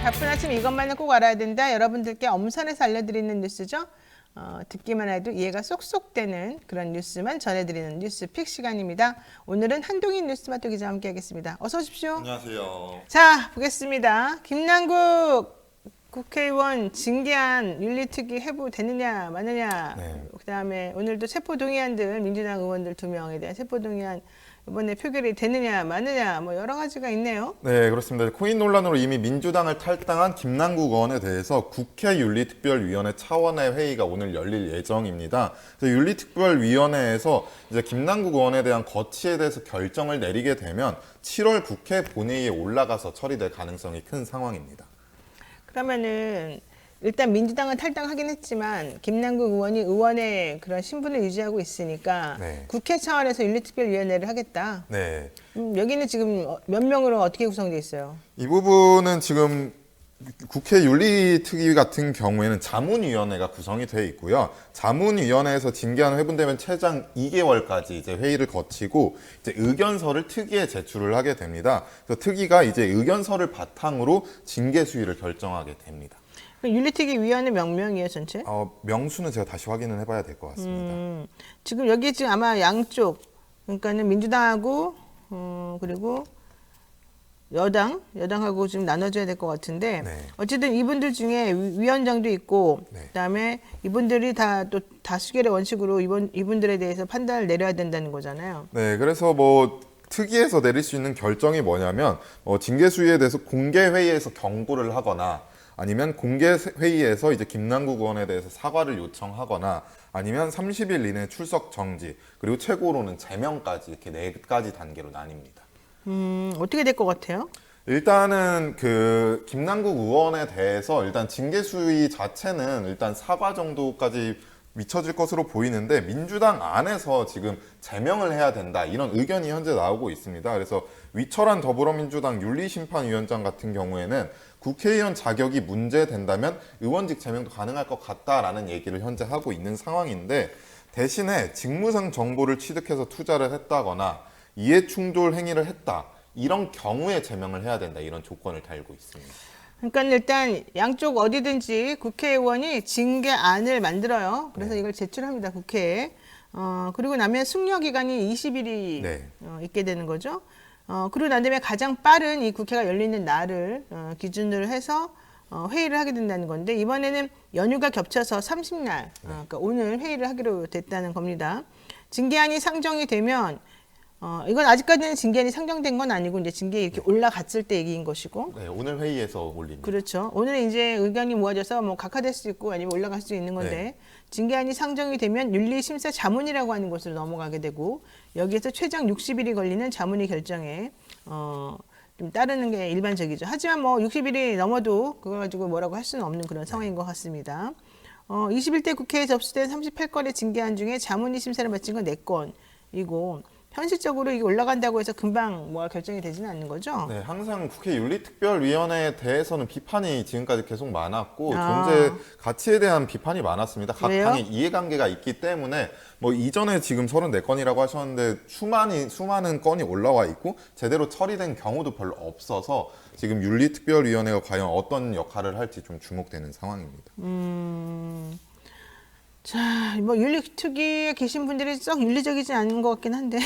바쁜 아침 이것만은 꼭 알아야 된다. 여러분들께 엄선해서 알려드리는 뉴스죠. 듣기만 해도 이해가 쏙쏙 되는 그런 뉴스만 전해드리는 뉴스픽 시간입니다. 오늘은 한동인 뉴스마토 기자와 함께하겠습니다. 어서 오십시오. 안녕하세요. 자, 보겠습니다. 김남국 국회의원 징계안 윤리특위 회부되느냐 마느냐. 네. 그다음에 오늘도 체포동의안들 민주당 의원들 2명에 대한 체포동의안 이번에 표결이 되느냐 마느냐 뭐 여러 가지가 있네요. 네, 그렇습니다. 코인 논란으로 이미 민주당을 탈당한 김남국 의원에 대해서 국회 윤리특별위원회 차원의 회의가 오늘 열릴 예정입니다. 그래서 윤리특별위원회에서 이제 김남국 의원에 대한 거취에 대해서 결정을 내리게 되면 7월 국회 본회의에 올라가서 처리될 가능성이 큰 상황입니다. 그러면은 일단 민주당은 탈당하긴 했지만 김남국 의원이 의원의 그런 신분을 유지하고 있으니까 네. 국회 차원에서 윤리특별위원회를 하겠다. 네. 여기는 지금 몇 명으로 어떻게 구성돼 있어요? 이 부분은 지금 국회 윤리특위 같은 경우에는 자문위원회가 구성이 되어 있고요. 자문위원회에서 징계안 회부되면 최장 2개월까지 이제 회의를 거치고 이제 의견서를 특위에 제출을 하게 됩니다. 그래서 특위가 이제 의견서를 바탕으로 징계 수위를 결정하게 됩니다. 윤리특위 위원회 몇 명이에요, 전체? 명수는 제가 다시 확인을 해봐야 될 것 같습니다. 지금 여기 지금 아마 양쪽, 그러니까는 민주당하고 그리고 여당하고 지금 나눠줘야 될 것 같은데 네. 어쨌든 이분들 중에 위원장도 있고 네. 그다음에 이분들이 다 또 다수결의 원칙으로 이분들에 대해서 판단을 내려야 된다는 거잖아요. 네, 그래서 뭐 특위에서 내릴 수 있는 결정이 뭐냐면 징계 수위에 대해서 공개 회의에서 경고를 하거나 아니면 공개 회의에서 이제 김남국 의원에 대해서 사과를 요청하거나 아니면 30일 이내 출석 정지 그리고 최고로는 제명까지 이렇게 4가지 단계로 나뉩니다. 어떻게 될 것 같아요? 일단은 그 김남국 의원에 대해서 일단 징계 수위 자체는 일단 사과 정도까지 미쳐질 것으로 보이는데 민주당 안에서 지금 제명을 해야 된다 이런 의견이 현재 나오고 있습니다. 그래서 위철한 더불어민주당 윤리심판위원장 같은 경우에는 국회의원 자격이 문제된다면 의원직 제명도 가능할 것 같다라는 얘기를 현재 하고 있는 상황인데 대신에 직무상 정보를 취득해서 투자를 했다거나 이해충돌 행위를 했다 이런 경우에 제명을 해야 된다 이런 조건을 달고 있습니다. 그러니까 일단 양쪽 어디든지 국회의원이 징계안을 만들어요. 그래서 이걸 제출합니다, 국회에. 그리고 나면 숙려 기간이 20일이 네. 있게 되는 거죠. 그리고 난 다음에 가장 빠른 이 국회가 열리는 날을 기준으로 해서 회의를 하게 된다는 건데 이번에는 연휴가 겹쳐서 30날, 그러니까 오늘 회의를 하기로 됐다는 겁니다. 징계안이 상정이 되면 이건 아직까지는 징계안이 상정된 건 아니고 이제 징계에 이렇게 올라갔을 때 얘기인 것이고. 네, 오늘 회의에서 올립니다. 그렇죠. 오늘은 이제 의견이 모아져서 뭐 각하될 수 있고 아니면 올라갈 수 있는 건데 네. 징계안이 상정이 되면 윤리심사 자문이라고 하는 곳으로 넘어가게 되고 여기에서 최장 60일이 걸리는 자문위 결정에 좀 따르는 게 일반적이죠. 하지만 뭐 60일이 넘어도 그걸 가지고 뭐라고 할 수는 없는 그런 상황인 것 같습니다. 21대 국회에 접수된 38건의 징계안 중에 자문위 심사를 마친 건 4건이고 현실적으로 이게 올라간다고 해서 금방 뭐가 결정이 되지는 않는 거죠. 네, 항상 국회 윤리특별위원회에 대해서는 비판이 지금까지 계속 많았고 존재 가치에 대한 비판이 많았습니다. 각 왜요? 당의 이해관계가 있기 때문에 뭐 이전에 지금 34건이라고 하셨는데 수많은 건이 올라와 있고 제대로 처리된 경우도 별로 없어서 지금 윤리특별위원회가 과연 어떤 역할을 할지 좀 주목되는 상황입니다. 자, 뭐 윤리특위에 계신 분들이 썩 윤리적이지 않은 것 같긴 한데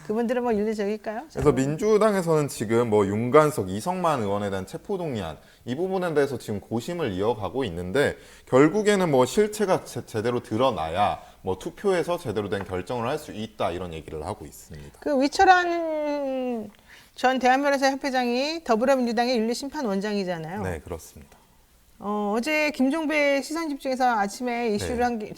그분들은 뭐 윤리적일까요? 그래서 민주당에서는 지금 뭐 윤관석, 이성만 의원에 대한 체포동의안 이 부분에 대해서 지금 고심을 이어가고 있는데 결국에는 뭐 실체가 제대로 드러나야 뭐 투표에서 제대로 된 결정을 할 수 있다 이런 얘기를 하고 있습니다. 그 위철한 전 대한변호사 협회장이 더불어민주당의 윤리심판원장이잖아요. 네, 그렇습니다. 어제 김종배 시선집중에서 아침에 이슈를 한 게,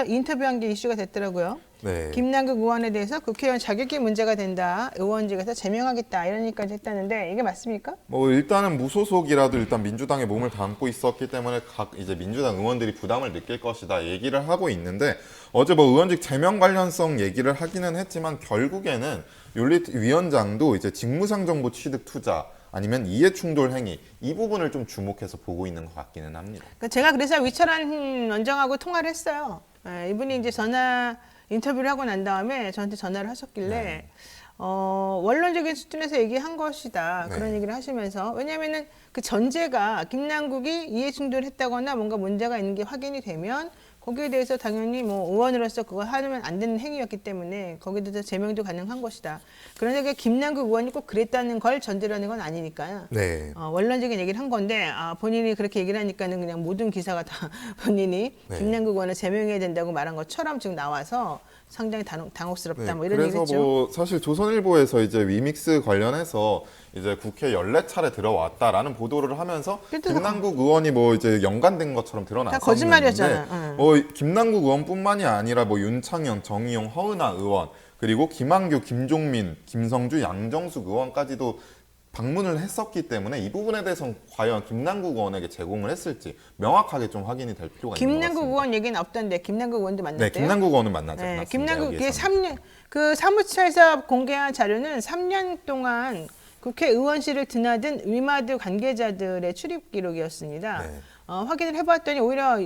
인터뷰한 게 이슈가 됐더라고요. 네. 김남국 의원에 대해서 국회의원 자격이 문제가 된다. 의원직에서 제명하겠다. 이런 얘기까지 했다는데 이게 맞습니까? 뭐 일단은 무소속이라도 일단 민주당에 몸을 담고 있었기 때문에 각 이제 민주당 의원들이 부담을 느낄 것이다 얘기를 하고 있는데 어제 뭐 의원직 제명 관련성 얘기를 하기는 했지만 결국에는 윤리위원장도 이제 직무상 정보 취득 투자 아니면 이해충돌 행위 이 부분을 좀 주목해서 보고 있는 것 같기는 합니다. 그러니까 제가 그래서 위철한 원장하고 통화를 했어요. 이분이 이제 인터뷰를 하고 난 다음에 저한테 전화를 하셨길래 원론적인 수준에서 얘기한 것이다. 네. 그런 얘기를 하시면서 왜냐하면은 그 전제가 김남국이 이해충돌했다거나 뭔가 문제가 있는 게 확인이 되면 거기에 대해서 당연히 뭐 의원으로서 그거 하면 안 되는 행위였기 때문에 거기에 대해서 제명도 가능한 것이다. 그런데 그 김남국 의원이 꼭 그랬다는 걸 전제라는 건 아니니까요. 네. 원론적인 얘기를 한 건데 본인이 그렇게 얘기를 하니까는 그냥 모든 기사가 다 본인이 네. 김남국 의원을 제명해야 된다고 말한 것처럼 지금 나와서 상당히 당혹스럽다. 네, 뭐 이런 얘기를 그래서 했죠. 뭐 사실 조선일보에서 이제 위믹스 관련해서 이제 국회 14차례 들어왔다라는 보도를 하면서 그래도 김남국 의원이 뭐 이제 연관된 것처럼 드러났었는데 다 거짓말이었잖아. 응. 김남국 의원뿐만이 아니라 뭐 윤창현, 정의용, 허은하 의원 그리고 김한규, 김종민, 김성주, 양정숙 의원까지도 방문을 했었기 때문에 이 부분에 대해서는 과연 김남국 의원에게 제공을 했을지 명확하게 좀 확인이 될 필요가 있는 것 김남국 같습니다. 의원 얘기는 없던데 김남국 의원도 만났대요. 네, 김남국 의원은 만나지 네, 않았습니다. 김남국 이게 여기에서는. 3년 그 사무처에서 공개한 자료는 3년 동안 국회의원실을 드나든 위마드 관계자들의 출입 기록이었습니다. 네. 확인을 해봤더니 오히려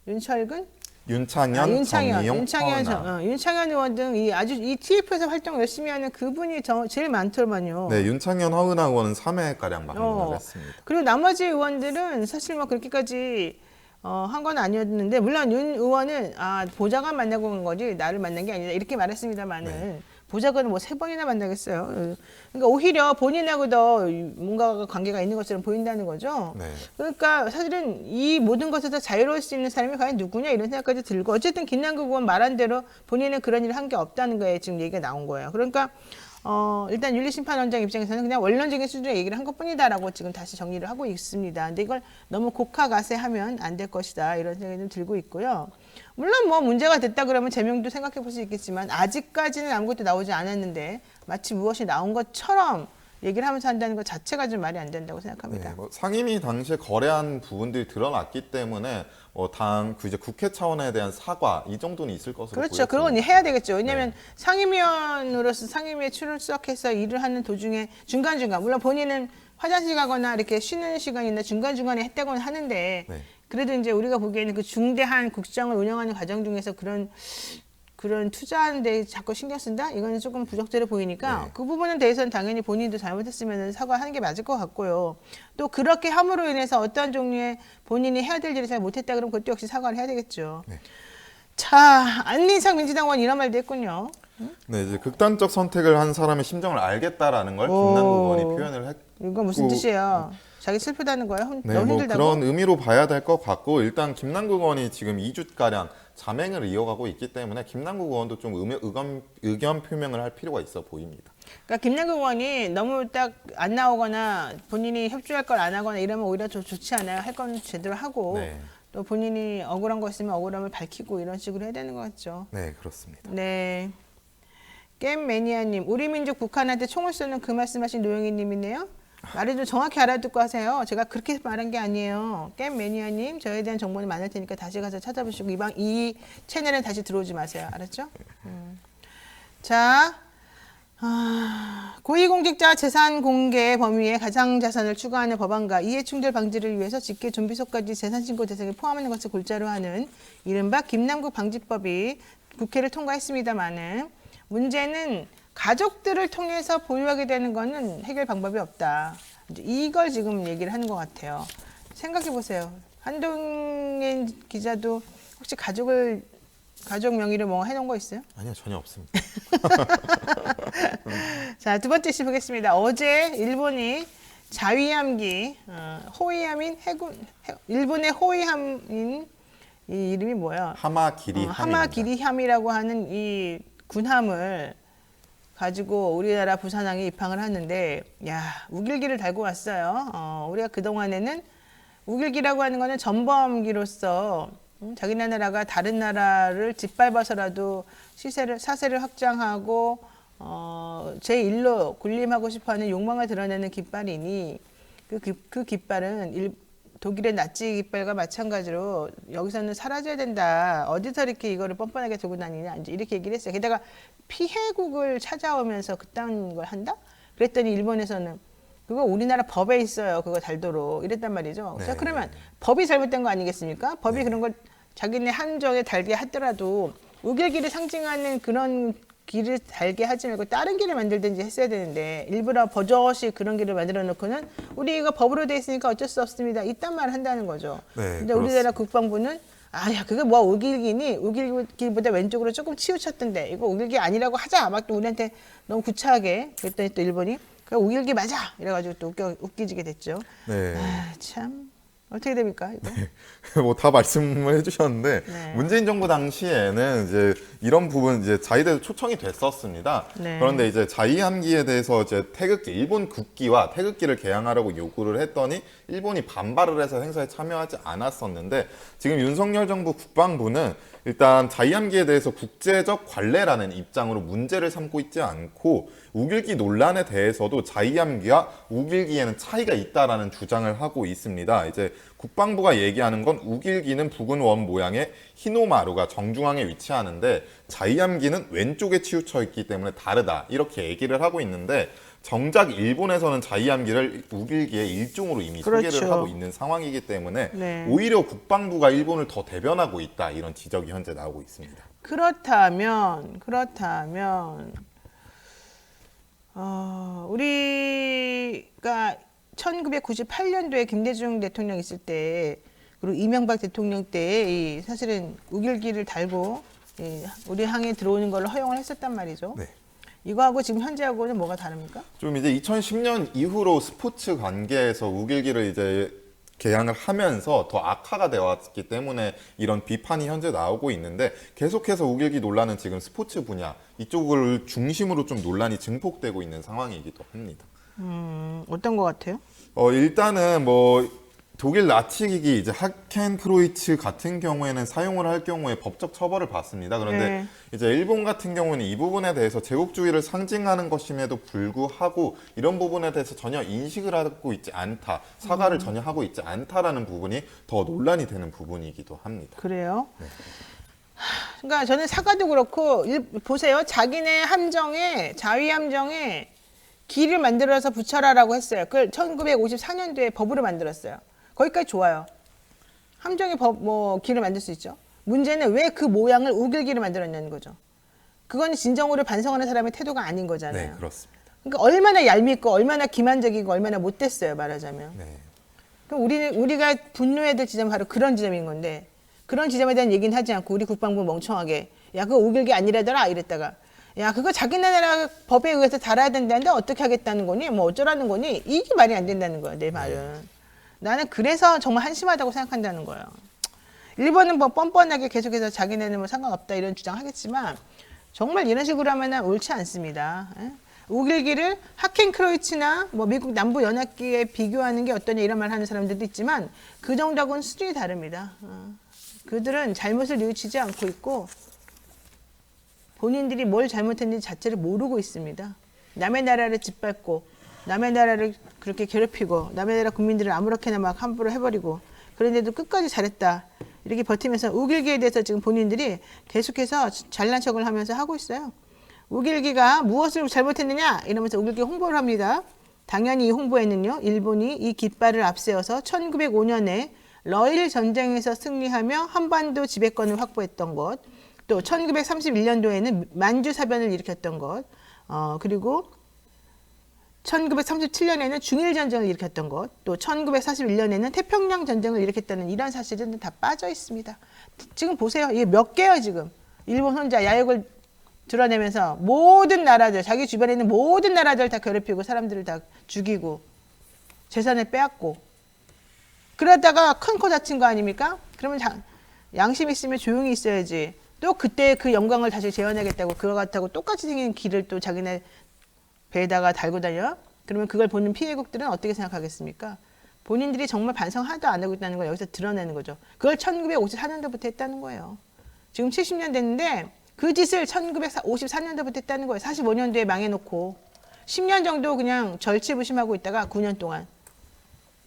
윤철근, 윤창현, 정의용, 허은하. 윤창현 의원 등 이 TF에서 활동 열심히 하는 그분이 제일 많더만요. 네, 윤창현, 허은하 의원은 3회가량 방문을 했습니다. 그리고 나머지 의원들은 사실 뭐 그렇게까지 한 건 아니었는데 물론 윤 의원은 보좌관 만나고 간 거지 나를 만난 게 아니다 이렇게 말했습니다만은 네. 보좌관은 뭐 3번이나 만나겠어요. 그러니까 오히려 본인하고 더 뭔가 관계가 있는 것처럼 보인다는 거죠. 네. 그러니까 사실은 이 모든 것에서 자유로울 수 있는 사람이 과연 누구냐 이런 생각까지 들고 어쨌든 김남국 의원 말한 대로 본인은 그런 일을 한 게 없다는 거에 지금 얘기가 나온 거예요. 그러니까 일단 윤리심판원장 입장에서는 그냥 원론적인 수준의 얘기를 한 것뿐이다라고 지금 다시 정리를 하고 있습니다. 근데 이걸 너무 곡하가세하면 안 될 것이다 이런 생각이 좀 들고 있고요. 물론 뭐 문제가 됐다 그러면 제명도 생각해 볼 수 있겠지만 아직까지는 아무것도 나오지 않았는데 마치 무엇이 나온 것처럼 얘기를 하면서 한다는 것 자체가 좀 말이 안 된다고 생각합니다. 네, 뭐 상임위 당시에 거래한 부분들이 드러났기 때문에 이제 국회 차원에 대한 사과 이 정도는 있을 것으로 그렇죠. 보여집니다. 그건 해야 되겠죠. 왜냐하면 상임위원으로서 상임위에 출석해서 일을 하는 도중에 중간중간 물론 본인은 화장실 가거나 이렇게 쉬는 시간이나 중간중간에 했다고는 하는데 네. 그래도 이제 우리가 보기에는 그 중대한 국정을 운영하는 과정 중에서 그런 투자하는 데 자꾸 신경 쓴다? 이거는 조금 부적절해 보이니까 네. 그 부분에 대해서는 당연히 본인도 잘못했으면 사과하는 게 맞을 것 같고요. 또 그렇게 함으로 인해서 어떠한 종류의 본인이 해야 될 일을 잘 못했다 그러면 그것도 역시 사과를 해야 되겠죠. 네. 자, 안민상 민주당 의원 이런 말도 했군요. 네, 이제 극단적 선택을 한 사람의 심정을 알겠다라는 걸 김남국 의원이 표현을 했고 이거 무슨 뜻이에요? 자기 슬프다는 거예요? 네, 너무 뭐 힘들다고? 그런 의미로 봐야 될 것 같고 일단 김남국 의원이 지금 2주가량 자맹을 이어가고 있기 때문에 김남국 의원도 좀 의견 표명을 할 필요가 있어 보입니다. 그러니까 김남국 의원이 너무 딱 안 나오거나 본인이 협조할 걸 안 하거나 이러면 오히려 좋지 않아요. 할 건 제대로 하고 네. 또 본인이 억울한 거 있으면 억울함을 밝히고 이런 식으로 해야 되는 것 같죠. 네, 그렇습니다. 네. 게임 매니아님, 우리 민족 북한한테 총을 쏘는 그 말씀하신 노영희님이네요. 말을 좀 정확히 알아듣고 하세요. 제가 그렇게 말한 게 아니에요. 게임 매니아님, 저에 대한 정보는 많을 테니까 다시 가서 찾아보시고 이 채널에 다시 들어오지 마세요. 알았죠? 자, 고위공직자 재산 공개 범위에 가상자산을 추가하는 법안과 이해충돌 방지를 위해서 직계 좀비속까지 재산신고 대상에 포함하는 것을 골자로 하는 이른바 김남국 방지법이 국회를 통과했습니다마는 문제는 가족들을 통해서 보유하게 되는 거는 해결 방법이 없다. 이제 이걸 지금 얘기를 하는 것 같아요. 생각해 보세요. 한동인 기자도 혹시 가족 명의로 뭐 해놓은 거 있어요? 아니요, 전혀 없습니다. 자, 두 번째 시 보겠습니다. 어제 일본이 자위함기, 호위함인 해군, 일본의 호위함인 이 이름이 뭐야? 하마기리함입니다. 하마기리함이라고 하는 이 군함을 가지고 우리나라 부산항에 입항을 하는데, 야, 우길기를 달고 왔어요. 우리가 그동안에는 우길기라고 하는 거는 전범기로서 자기네 나라가 다른 나라를 짓밟아서라도 사세를 확장하고 제1로 군림하고 싶어하는 욕망을 드러내는 깃발이니 그 깃발은 독일의 나치 깃발과 마찬가지로 여기서는 사라져야 된다. 어디서 이렇게 이거를 뻔뻔하게 들고 다니냐. 이제 이렇게 얘기를 했어요. 게다가 피해국을 찾아오면서 그딴 걸 한다? 그랬더니 일본에서는 그거 우리나라 법에 있어요. 그거 달도록 이랬단 말이죠. 네. 자, 그러면 법이 잘못된 거 아니겠습니까? 법이 그런 걸 자기네 한정에 달게 하더라도 우길기를 상징하는 그런 길을 달게 하지 말고 다른 길을 만들든지 했어야 되는데 일부러 버젓이 그런 길을 만들어 놓고는 우리 이거 법으로 돼 있으니까 어쩔 수 없습니다. 이딴 말을 한다는 거죠. 네, 근데 우리나라 국방부는 야 그게 뭐 우길기니 우길기보다 왼쪽으로 조금 치우쳤던데 이거 우길기 아니라고 하자 막 또 우리한테 너무 구차하게 그랬더니 또 일본이 그 우길기 맞아 이래가지고 또 웃기지게 됐죠. 네. 참 어떻게 됩니까 이거? 뭐 다 말씀을 해주셨는데 네. 문재인 정부 당시에는 이제 이런 부분 이제 자위대도 초청이 됐었습니다. 네. 그런데 이제 자위함기에 대해서 이제 태극기 일본 국기와 태극기를 개양하라고 요구를 했더니 일본이 반발을 해서 행사에 참여하지 않았었는데 지금 윤석열 정부 국방부는 일단 자위함기에 대해서 국제적 관례라는 입장으로 문제를 삼고 있지 않고 우길기 논란에 대해서도 자위함기와 우길기에는 차이가 있다라는 주장을 하고 있습니다. 이제 국방부가 얘기하는 건 우길기는 붉은 원 모양의 히노마루가 정중앙에 위치하는데 자위함기는 왼쪽에 치우쳐 있기 때문에 다르다 이렇게 얘기를 하고 있는데 정작 일본에서는 자위함기를 우길기의 일종으로 이미 그렇죠. 소개를 하고 있는 상황이기 때문에 네. 오히려 국방부가 일본을 더 대변하고 있다 이런 지적이 현재 나오고 있습니다. 그렇다면 우리가 1998년도에 김대중 대통령 있을 때 그리고 이명박 대통령 때 사실은 우길기를 달고 우리 항에 들어오는 걸로 허용을 했었단 말이죠. 네. 이거하고 지금 현재하고는 뭐가 다릅니까? 좀 이제 2010년 이후로 스포츠 관계에서 우길기를 이제 개양을 하면서 더 악화가 되어 왔기 때문에 이런 비판이 현재 나오고 있는데 계속해서 우길기 논란은 지금 스포츠 분야 이쪽을 중심으로 좀 논란이 증폭되고 있는 상황이기도 합니다. 어떤 것 같아요? 일단은 뭐 독일 나치기기 이제 하켄크로이츠 같은 경우에는 사용을 할 경우에 법적 처벌을 받습니다. 그런데 네. 이제 일본 같은 경우는 이 부분에 대해서 제국주의를 상징하는 것임에도 불구하고 이런 부분에 대해서 전혀 인식을 하고 있지 않다, 사과를 전혀 하고 있지 않다라는 부분이 더 논란이 되는 부분이기도 합니다. 그래요? 그러니까 저는 사과도 그렇고 보세요. 자기네 함정에 자위 함정에 길을 만들어서 붙여라라고 했어요. 그걸 1954년도에 법으로 만들었어요. 거기까지 좋아요. 함정에 길을 만들 수 있죠. 문제는 왜 그 모양을 우길기를 만들었냐는 거죠. 그건 진정으로 반성하는 사람의 태도가 아닌 거잖아요. 네, 그렇습니다. 그러니까 얼마나 얄밉고 얼마나 기만적이고 얼마나 못됐어요, 말하자면. 네. 그럼 우리가 분노해야 될 지점은 바로 그런 지점인 건데 그런 지점에 대한 얘기는 하지 않고 우리 국방부 멍청하게 야 그거 우길기 아니라더라 이랬다가 야 그거 자기네 나라 법에 의해서 달아야 된다는데 어떻게 하겠다는 거니 뭐 어쩌라는 거니 이게 말이 안 된다는 거야 내 말은. 나는 그래서 정말 한심하다고 생각한다는 거예요. 일본은 뭐 뻔뻔하게 계속해서 자기네는 뭐 상관없다 이런 주장하겠지만 정말 이런 식으로 하면 옳지 않습니다. 우길기를 하켄크로이츠나 뭐 미국 남부 연합기에 비교하는 게 어떠냐 이런 말 하는 사람들도 있지만 그 정도하고는 수준이 다릅니다. 그들은 잘못을 뉘우치지 않고 있고 본인들이 뭘 잘못했는지 자체를 모르고 있습니다. 남의 나라를 짓밟고 남의 나라를 그렇게 괴롭히고 남의 나라 국민들을 아무렇게나 막 함부로 해버리고 그런데도 끝까지 잘했다. 이렇게 버티면서 우길기에 대해서 지금 본인들이 계속해서 잘난 척을 하면서 하고 있어요. 우길기가 무엇을 잘못했느냐 이러면서 우길기 홍보를 합니다. 당연히 이 홍보에는요. 일본이 이 깃발을 앞세워서 1905년에 러일 전쟁에서 승리하며 한반도 지배권을 확보했던 것, 또 1931년도에는 만주 사변을 일으켰던 것, 그리고 1937년에는 중일 전쟁을 일으켰던 것, 또 1941년에는 태평양 전쟁을 일으켰다는 이런 사실은 다 빠져 있습니다. 지금 보세요. 이게 몇 개예요, 지금. 일본 혼자 야욕을 드러내면서 모든 나라들, 자기 주변에 있는 모든 나라들 다 괴롭히고 사람들을 다 죽이고 재산을 빼앗고 그러다가 큰 코 다친 거 아닙니까? 그러면 양심 있으면 조용히 있어야지. 또 그때 그 영광을 다시 재현하겠다고 그거 같다고 똑같이 생긴 길을 또 자기네 배에다가 달고 다녀? 그러면 그걸 보는 피해국들은 어떻게 생각하겠습니까? 본인들이 정말 반성 하나도 안 하고 있다는 걸 여기서 드러내는 거죠. 그걸 1954년도부터 했다는 거예요. 지금 70년 됐는데 그 짓을 1954년도부터 했다는 거예요. 45년도에 망해놓고 10년 정도 그냥 절치부심하고 있다가 9년 동안.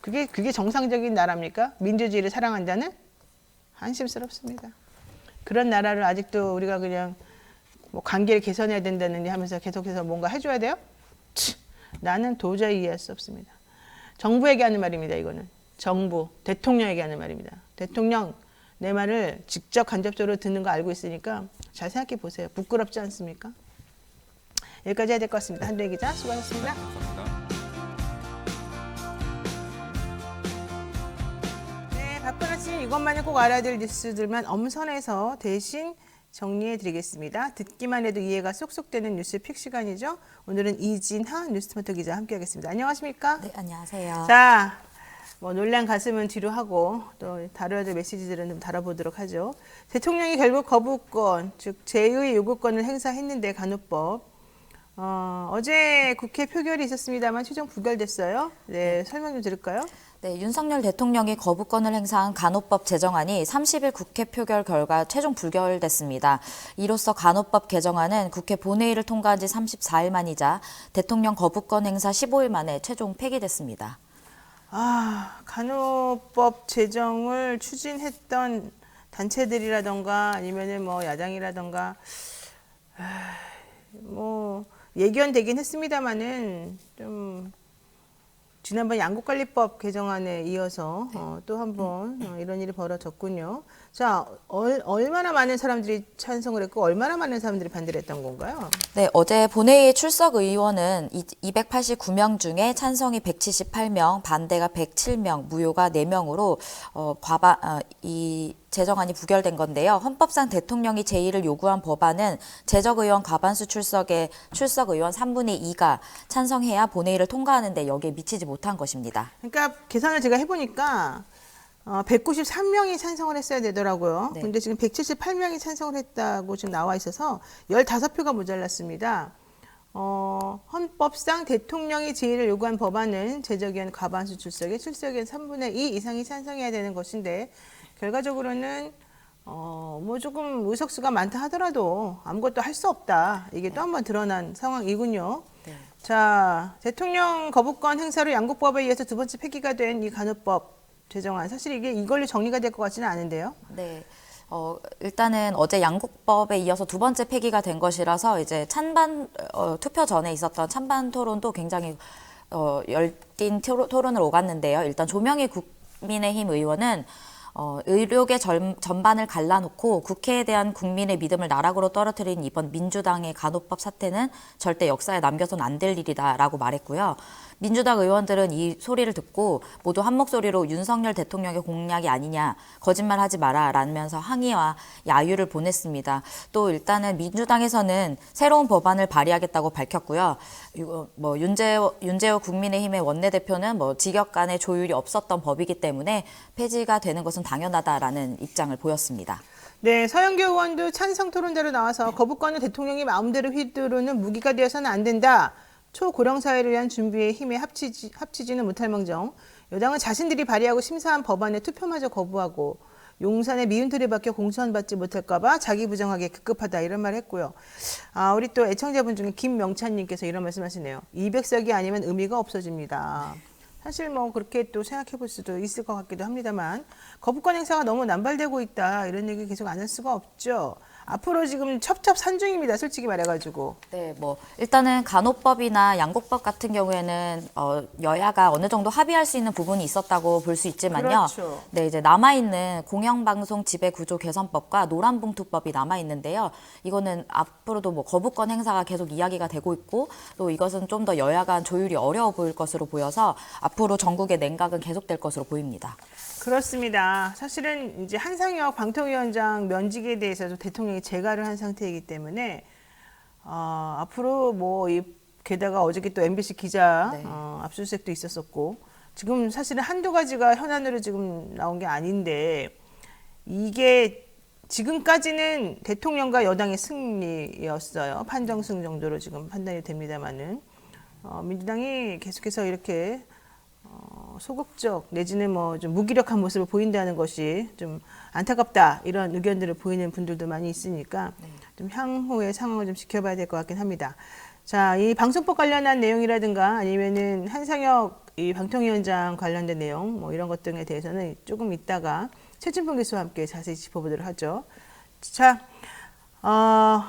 그게 정상적인 나라입니까? 민주주의를 사랑한다는? 한심스럽습니다. 그런 나라를 아직도 우리가 그냥 뭐 관계를 개선해야 된다느니 하면서 계속해서 뭔가 해줘야 돼요? 나는 도저히 이해할 수 없습니다. 정부에게 하는 말입니다. 이거는 정부, 대통령에게 하는 말입니다. 대통령 내 말을 직접 간접적으로 듣는 거 알고 있으니까 잘 생각해 보세요. 부끄럽지 않습니까? 여기까지 해야 될 것 같습니다. 한도희 기자 수고하셨습니다. 네, 바쁜 아침 이것만을 꼭 알아야 될 뉴스들만 엄선해서 대신 정리해드리겠습니다. 듣기만 해도 이해가 쏙쏙 되는 뉴스 픽 시간이죠. 오늘은 이진하 뉴스토마토 기자 함께하겠습니다. 안녕하십니까? 네, 안녕하세요. 자, 뭐 논란 가슴은 뒤로 하고 또 다뤄야 될 메시지들은 좀 다뤄보도록 하죠. 대통령이 결국 거부권, 즉 제의 요구권을 행사했는데 간호법 어제 국회 표결이 있었습니다만 최종 부결됐어요. 네, 설명 좀 들을까요? 네, 윤석열 대통령이 거부권을 행사한 간호법 제정안이 30일 국회 표결 결과 최종 부결됐습니다. 이로써 간호법 개정안은 국회 본회의를 통과한 지 34일 만이자 대통령 거부권 행사 15일 만에 최종 폐기됐습니다. 간호법 제정을 추진했던 단체들이라던가 아니면은 뭐 야당이라던가 뭐 예견되긴 했습니다만은 좀 지난번 양국관리법 개정안에 이어서 또 한 번 이런 일이 벌어졌군요. 자, 얼마나 많은 사람들이 찬성을 했고 얼마나 많은 사람들이 반대를 했던 건가요? 네, 어제 본회의 출석 의원은 289명 중에 찬성이 178명, 반대가 107명, 무효가 4명으로 이 제정안이 부결된 건데요. 헌법상 대통령이 제의를 요구한 법안은 재적의원 과반수 출석의 출석 의원 3분의 2가 찬성해야 본회의를 통과하는데 여기에 미치지 못한 것입니다. 그러니까 계산을 제가 해보니까 193명이 찬성을 했어야 되더라고요. 네. 근데 지금 178명이 찬성을 했다고 지금 나와 있어서 15표가 모자랐습니다. 헌법상 대통령이 제의를 요구한 법안은 재적의원 과반수 출석에 출석의원 3분의 2 이상이 찬성해야 되는 것인데 결과적으로는 뭐 조금 의석수가 많다 하더라도 아무것도 할 수 없다. 이게 또 한 번 드러난 상황이군요. 네. 자, 대통령 거부권 행사로 양국법에 의해서 두 번째 폐기가 된 이 간호법 제정안, 사실 이게 이걸로 정리가 될 것 같지는 않은데요. 네. 일단은 어제 양국법에 이어서 두 번째 폐기가 된 것이라서 이제 찬반 투표 전에 있었던 찬반 토론도 굉장히 열띤 토론을 오갔는데요. 일단 조명희 국민의힘 의원은 의료계 전반을 갈라놓고 국회에 대한 국민의 믿음을 나락으로 떨어뜨린 이번 민주당의 간호법 사태는 절대 역사에 남겨선 안 될 일이다라고 말했고요. 민주당 의원들은 이 소리를 듣고 모두 한 목소리로 윤석열 대통령의 공약이 아니냐, 거짓말하지 마라 라면서 항의와 야유를 보냈습니다. 또 일단은 민주당에서는 새로운 법안을 발의하겠다고 밝혔고요. 뭐 윤재호 국민의힘의 원내대표는 뭐 직역 간의 조율이 없었던 법이기 때문에 폐지가 되는 것은 당연하다라는 입장을 보였습니다. 네, 서영교 의원도 찬성 토론자로 나와서 거부권은 대통령이 마음대로 휘두르는 무기가 되어서는 안 된다. 초고령 사회를 위한 준비에 힘에 합치지는 못할 망정 여당은 자신들이 발의하고 심사한 법안에 투표마저 거부하고 용산의 미운 틀에 박혀 공천받지 못할까 봐 자기 부정하게 급급하다 이런 말 했고요. 우리 또 애청자분 중에 김명찬님께서 이런 말씀하시네요. 200석이 아니면 의미가 없어집니다. 사실 뭐 그렇게 또 생각해 볼 수도 있을 것 같기도 합니다만 거부권 행사가 너무 남발되고 있다 이런 얘기 계속 안 할 수가 없죠. 앞으로 지금 첩첩산중입니다. 솔직히 말해가지고. 네, 뭐 일단은 간호법이나 양국법 같은 경우에는 여야가 어느 정도 합의할 수 있는 부분이 있었다고 볼 수 있지만요. 그렇죠. 네, 이제 남아 있는 공영방송 지배구조 개선법과 노란봉투법이 남아 있는데요. 이거는 앞으로도 뭐 거부권 행사가 계속 이야기가 되고 있고 또 이것은 좀 더 여야 간 조율이 어려워 보일 것으로 보여서 앞으로 전국의 냉각은 계속될 것으로 보입니다. 그렇습니다. 사실은 이제 한상혁 방통위원장 면직에 대해서도 대통령이 재가를 한 상태이기 때문에 앞으로 뭐 게다가 어저께 또 MBC 기자 네. 압수수색도 있었었고 지금 사실은 한두 가지가 현안으로 지금 나온 게 아닌데 이게 지금까지는 대통령과 여당의 승리였어요. 판정승 정도로 지금 판단이 됩니다만은 민주당이 계속해서 이렇게 소극적 내지는 뭐 좀 무기력한 모습을 보인다는 것이 좀 안타깝다 이런 의견들을 보이는 분들도 많이 있으니까 좀 향후의 상황을 좀 지켜봐야 될 것 같긴 합니다. 자, 이 방송법 관련한 내용이라든가 아니면은 한상혁 이 방통위원장 관련된 내용 뭐 이런 것 등에 대해서는 조금 이따가 최진봉 교수와 함께 자세히 짚어보도록 하죠. 자,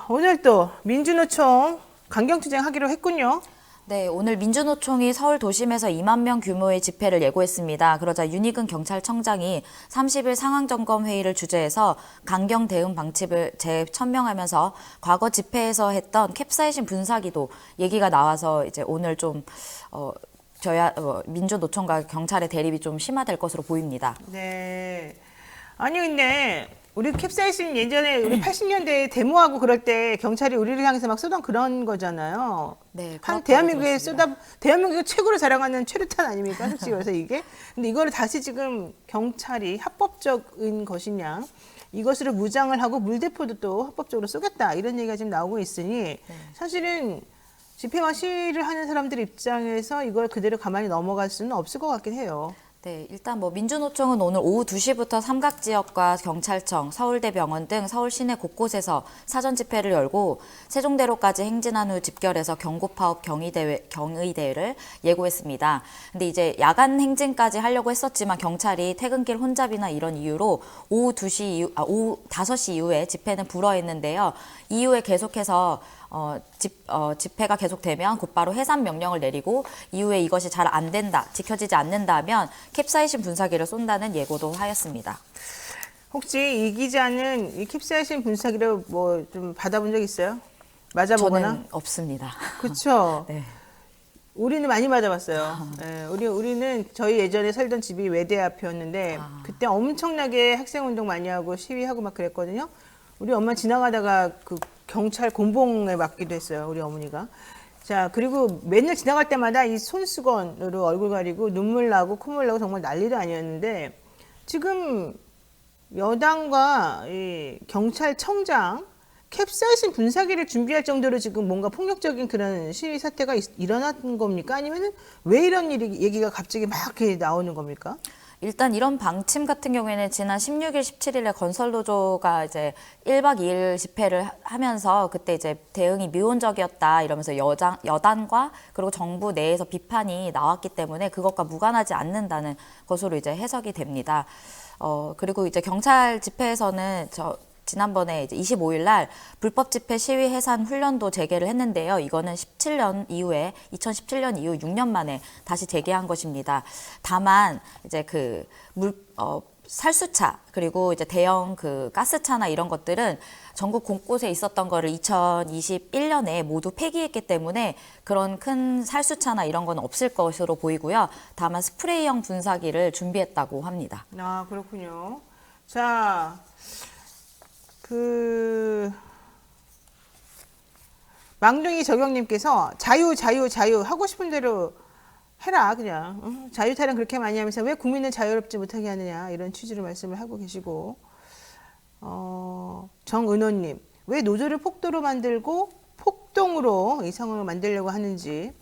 오늘 또 민주노총 강경투쟁 하기로 했군요. 네, 오늘 민주노총이 서울 도심에서 2만 명 규모의 집회를 예고했습니다. 그러자 윤희근 경찰청장이 30일 상황점검 회의를 주재해서 강경 대응 방침을 재천명하면서 과거 집회에서 했던 캡사이신 분사기도 얘기가 나와서 이제 오늘 좀 민주노총과 경찰의 대립이 좀 심화될 것으로 보입니다. 네. 아니 근데 우리 캡사이신 예전에 우리 80년대에 데모하고 그럴 때 경찰이 우리를 향해서 막 쏘던 그런 거잖아요. 네, 한 그렇다고 대한민국에 들었습니다. 대한민국이 최고로 자랑하는 최루탄 아닙니까? 솔직히 그래서 이게. 근데 이거를 다시 지금 경찰이 합법적인 것이냐. 이것으로 무장을 하고 물대포도 또 합법적으로 쏘겠다. 이런 얘기가 지금 나오고 있으니 사실은 집회와 시위를 하는 사람들 입장에서 이걸 그대로 가만히 넘어갈 수는 없을 것 같긴 해요. 네, 일단 민주노총은 오늘 오후 2시부터 삼각지역과 경찰청, 서울대병원 등 서울 시내 곳곳에서 사전 집회를 열고 세종대로까지 행진한 후 집결해서 경고파업 경의대회를 예고했습니다. 근데 이제 야간 행진까지 하려고 했었지만 경찰이 퇴근길 혼잡이나 이런 이유로 오후 5시 이후에 집회는 불허했는데요. 이후에 계속해서 집회가 계속되면 곧바로 해산 명령을 내리고 이후에 이것이 잘 안 된다, 지켜지지 않는다면 캡사이신 분사기를 쏜다는 예고도 하였습니다. 혹시 이 기자는 이 캡사이신 분사기를 뭐 좀 받아본 적 있어요? 맞아보거나? 저는 없습니다. 그렇죠. 네. 우리는 많이 맞아봤어요. 예, 우리는 저희 예전에 살던 집이 외대 앞이었는데 그때 엄청나게 학생운동 많이 하고 시위하고 막 그랬거든요. 우리 엄마 지나가다가 그 경찰 곤봉에 맞기도 했어요. 우리 어머니가. 자, 그리고 맨날 지나갈 때마다 이 손수건으로 얼굴 가리고 눈물 나고 콧물 나고 정말 난리도 아니었는데 지금 여당과 이 경찰청장 캡사이신 분사기를 준비할 정도로 지금 뭔가 폭력적인 그런 시위 사태가 일어난 겁니까? 아니면은 왜 이런 얘기가 갑자기 막 이렇게 나오는 겁니까? 일단 이런 방침 같은 경우에는 지난 16일, 17일에 건설노조가 이제 1박 2일 집회를 하면서 그때 이제 대응이 미온적이었다 이러면서 여당과 그리고 정부 내에서 비판이 나왔기 때문에 그것과 무관하지 않는다는 것으로 이제 해석이 됩니다. 그리고 이제 경찰 집회에서는 지난번에 이제 25일 날 불법 집회 시위 해산 훈련도 재개를 했는데요. 이거는 2017년 이후 6년 만에 다시 재개한 것입니다. 다만 이제 살수차 그리고 이제 대형 가스차나 이런 것들은 전국 곳곳에 있었던 거를 2021년에 모두 폐기했기 때문에 그런 큰 살수차나 이런 건 없을 것으로 보이고요. 다만 스프레이형 분사기를 준비했다고 합니다. 아, 그렇군요. 자, 망둥이 저경님께서 자유 하고 싶은 대로 해라 그냥 자유 타령 그렇게 많이 하면서 왜 국민을 자유롭지 못하게 하느냐 이런 취지로 말씀을 하고 계시고 정은호님 왜 노조를 폭도로 만들고 폭동으로 이 상황을 만들려고 하는지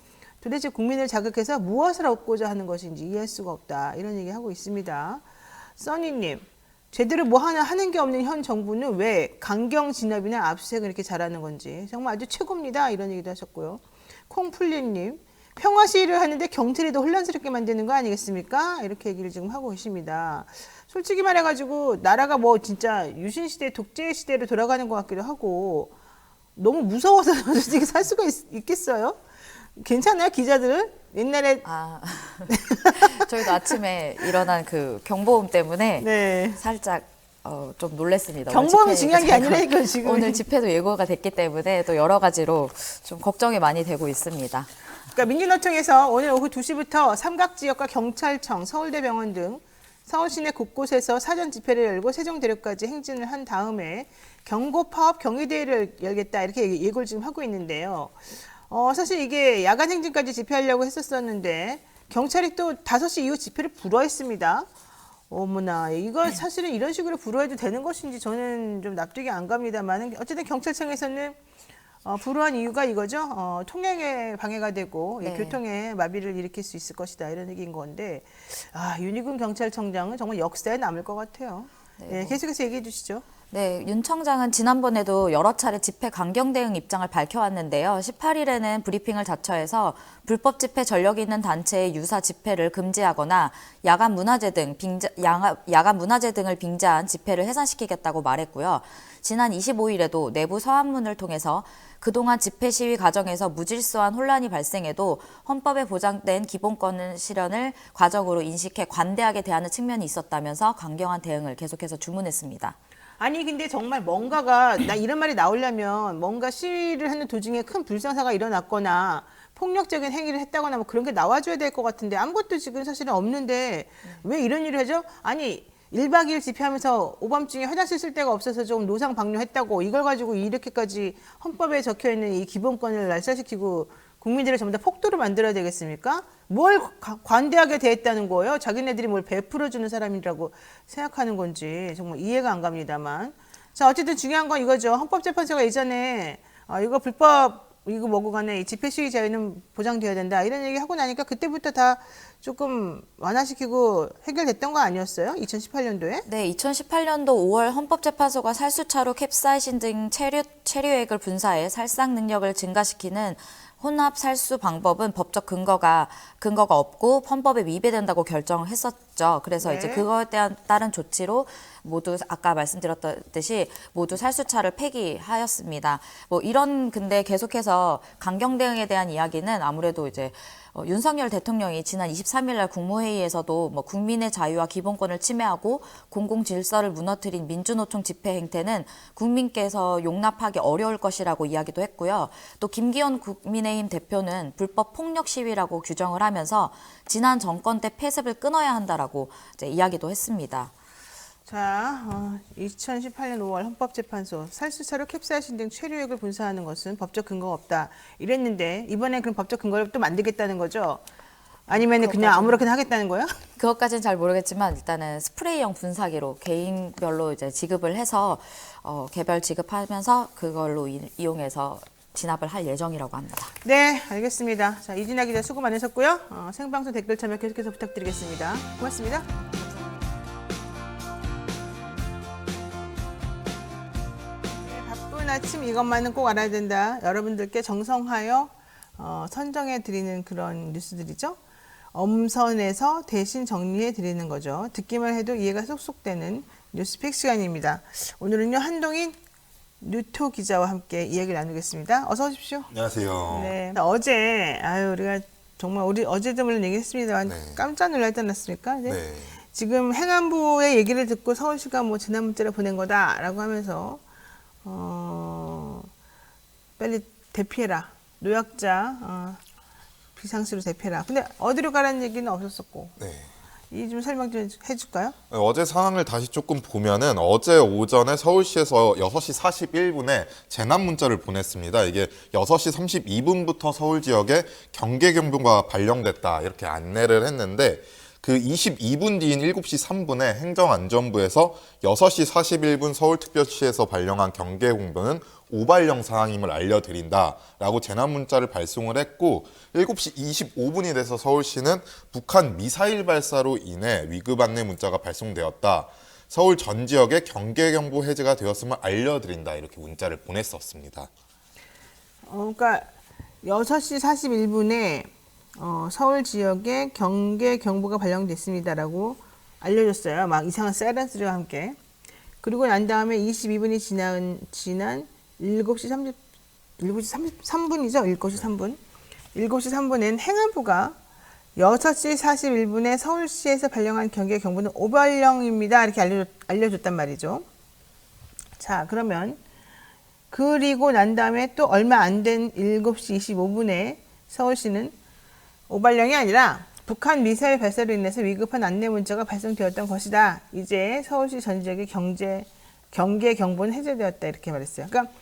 도대체 국민을 자극해서 무엇을 얻고자 하는 것인지 이해할 수가 없다 이런 얘기 하고 있습니다. 써니님 제대로 뭐 하나 하는 게 없는 현 정부는 왜 강경 진압이나 압수색을 이렇게 잘하는 건지 정말 아주 최고입니다. 이런 얘기도 하셨고요. 콩풀리님 평화 시위를 하는데 경찰이 더 혼란스럽게 만드는 거 아니겠습니까? 이렇게 얘기를 지금 하고 계십니다. 솔직히 말해가지고 나라가 뭐 진짜 유신 시대 독재 시대로 돌아가는 것 같기도 하고 너무 무서워서 솔직히 살 수가 있겠어요? 괜찮아요 기자들은? 옛날에 저희도 아침에 일어난 경보음 때문에 네. 살짝 좀 놀랐습니다. 경보음이 중요한 게 아니라니까 지금. 오늘 집회도 예고가 됐기 때문에 또 여러 가지로 좀 걱정이 많이 되고 있습니다. 그러니까 민주노총에서 오늘 오후 2시부터 삼각지역과 경찰청, 서울대병원 등 서울 시내 곳곳에서 사전 집회를 열고 세종대로까지 행진을 한 다음에 경고파업 경의대회를 열겠다 이렇게 예고를 지금 하고 있는데요. 사실 이게 야간 행진까지 집회하려고 했었는데 경찰이 또 5시 이후 집회를 불허했습니다. 어머나 이거 사실은 이런 식으로 불허해도 되는 것인지 저는 좀 납득이 안 갑니다만 어쨌든 경찰청에서는 불허한 이유가 이거죠. 통행에 방해가 되고 네. 교통에 마비를 일으킬 수 있을 것이다 이런 얘기인 건데 윤희근 경찰청장은 정말 역사에 남을 것 같아요. 네, 계속해서 얘기해 주시죠. 네, 윤 청장은 지난번에도 여러 차례 집회 강경 대응 입장을 밝혀왔는데요. 18일에는 브리핑을 자처해서 불법 집회 전력이 있는 단체의 유사 집회를 금지하거나 야간 문화재 등을 빙자한 집회를 해산시키겠다고 말했고요. 지난 25일에도 내부 서한문을 통해서 그동안 집회 시위 과정에서 무질서한 혼란이 발생해도 헌법에 보장된 기본권 실현을 과정으로 인식해 관대하게 대하는 측면이 있었다면서 강경한 대응을 계속해서 주문했습니다. 아니 근데 정말 뭔가가 나 이런 말이 나오려면 뭔가 시위를 하는 도중에 큰 불상사가 일어났거나 폭력적인 행위를 했다거나 뭐 그런 게 나와줘야 될 것 같은데 아무것도 지금 사실은 없는데 왜 이런 일을 하죠? 아니 1박 2일 집회하면서 오밤중에 화장실 쓸 데가 없어서 좀 노상 방뇨했다고 이걸 가지고 이렇게까지 헌법에 적혀있는 이 기본권을 날사시키고 국민들을 전부 다 폭도로 만들어야 되겠습니까? 뭘 관대하게 대했다는 거예요? 자기네들이 뭘 베풀어주는 사람이라고 생각하는 건지 정말 이해가 안 갑니다만. 자, 어쨌든 중요한 건 이거죠. 헌법재판소가 예전에 이거 불법 이거 뭐고 간에 이 집회 시위 자유는 보장돼야 된다 이런 얘기 하고 나니까 그때부터 다 조금 완화시키고 해결됐던 거 아니었어요? 2018년도에? 네, 2018년도 5월 헌법재판소가 살수차로 캡사이신 등 체류액을 분사해 살상 능력을 증가시키는 혼합 살수 방법은 법적 근거가 없고 헌법에 위배된다고 결정했었죠. 그래서 네. 이제 그거에 따른 조치로 모두 아까 말씀드렸듯이 모두 살수차를 폐기하였습니다. 뭐 이런 근데 계속해서 강경 대응에 대한 이야기는 아무래도 이제 윤석열 대통령이 지난 23일 날 국무회의에서도 뭐 국민의 자유와 기본권을 침해하고 공공 질서를 무너뜨린 민주노총 집회 행태는 국민께서 용납하기 어려울 것이라고 이야기도 했고요. 또 김기현 국민의힘 대표는 불법 폭력 시위라고 규정을 하면서 지난 정권 때 폐습을 끊어야 한다라고 이제 이야기도 했습니다. 자, 2018년 5월 헌법재판소 살수차로 캡사이신 등 체류액을 분사하는 것은 법적 근거가 없다 이랬는데 이번엔 그럼 법적 근거를 또 만들겠다는 거죠? 아니면 그냥 아무렇게나 하겠다는 거예요? 그것까지는 잘 모르겠지만 일단은 스프레이형 분사기로 개인별로 이제 지급을 해서 개별 지급하면서 그걸로 이용해서 진압을 할 예정이라고 합니다. 네, 알겠습니다. 자, 이진아 기자 수고 많으셨고요. 생방송 댓글 참여 계속해서 부탁드리겠습니다. 고맙습니다. 바쁜 아침 이것만은 꼭 알아야 된다. 여러분들께 정성하여 선정해 드리는 그런 뉴스들이죠. 엄선해서 대신 정리해 드리는 거죠. 듣기만 해도 이해가 쏙쏙 되는 뉴스팩 시간입니다. 오늘은요 한동인 뉴토 기자와 함께 이야기를 나누겠습니다. 어서 오십시오. 안녕하세요. 네. 어제 우리가 정말 우리 어제도 물론 얘기했습니다만 네. 깜짝 놀라지 않았습니까? 네. 지금 행안부의 얘기를 듣고 서울시가 뭐 지난 문자를 보낸 거다라고 하면서 빨리 대피해라. 노약자 비상시로 대피해라. 근데 어디로 가라는 얘기는 없었었고. 네. 이 좀 설명 좀 해줄까요? 어제 상황을 다시 조금 보면은 어제 오전에 서울시에서 6시 41분에 재난 문자를 보냈습니다. 이게 6시 32분부터 서울 지역에 경계 경보가 발령됐다 이렇게 안내를 했는데 그 22분 뒤인 7시 3분에 행정안전부에서 6시 41분 서울특별시에서 발령한 경계 공보는 오발령 사항임을 알려드린다라고 재난 문자를 발송을 했고 7시 25분이 돼서 서울시는 북한 미사일 발사로 인해 위급 안내 문자가 발송되었다. 서울 전 지역에 경계 경보 해제가 되었음을 알려드린다 이렇게 문자를 보냈었습니다. 그러니까 6시 41분에 서울 지역에 경계 경보가 발령됐습니다라고 알려줬어요. 막 이상한 사이렌 소리와 함께. 그리고 난 다음에 22분이 지난 7시 33분이죠. 7시 3분. 7시 3분엔 행안부가 6시 41분에 서울시에서 발령한 경계 경보는 오발령입니다. 이렇게 알려줬단 말이죠. 자, 그러면 그리고 난 다음에 또 얼마 안 된 7시 25분에 서울시는 오발령이 아니라 북한 미사일 발사로 인해서 위급한 안내 문자가 발송되었던 것이다. 이제 서울시 전 지역의 경계 경보는 해제되었다. 이렇게 말했어요. 그러니까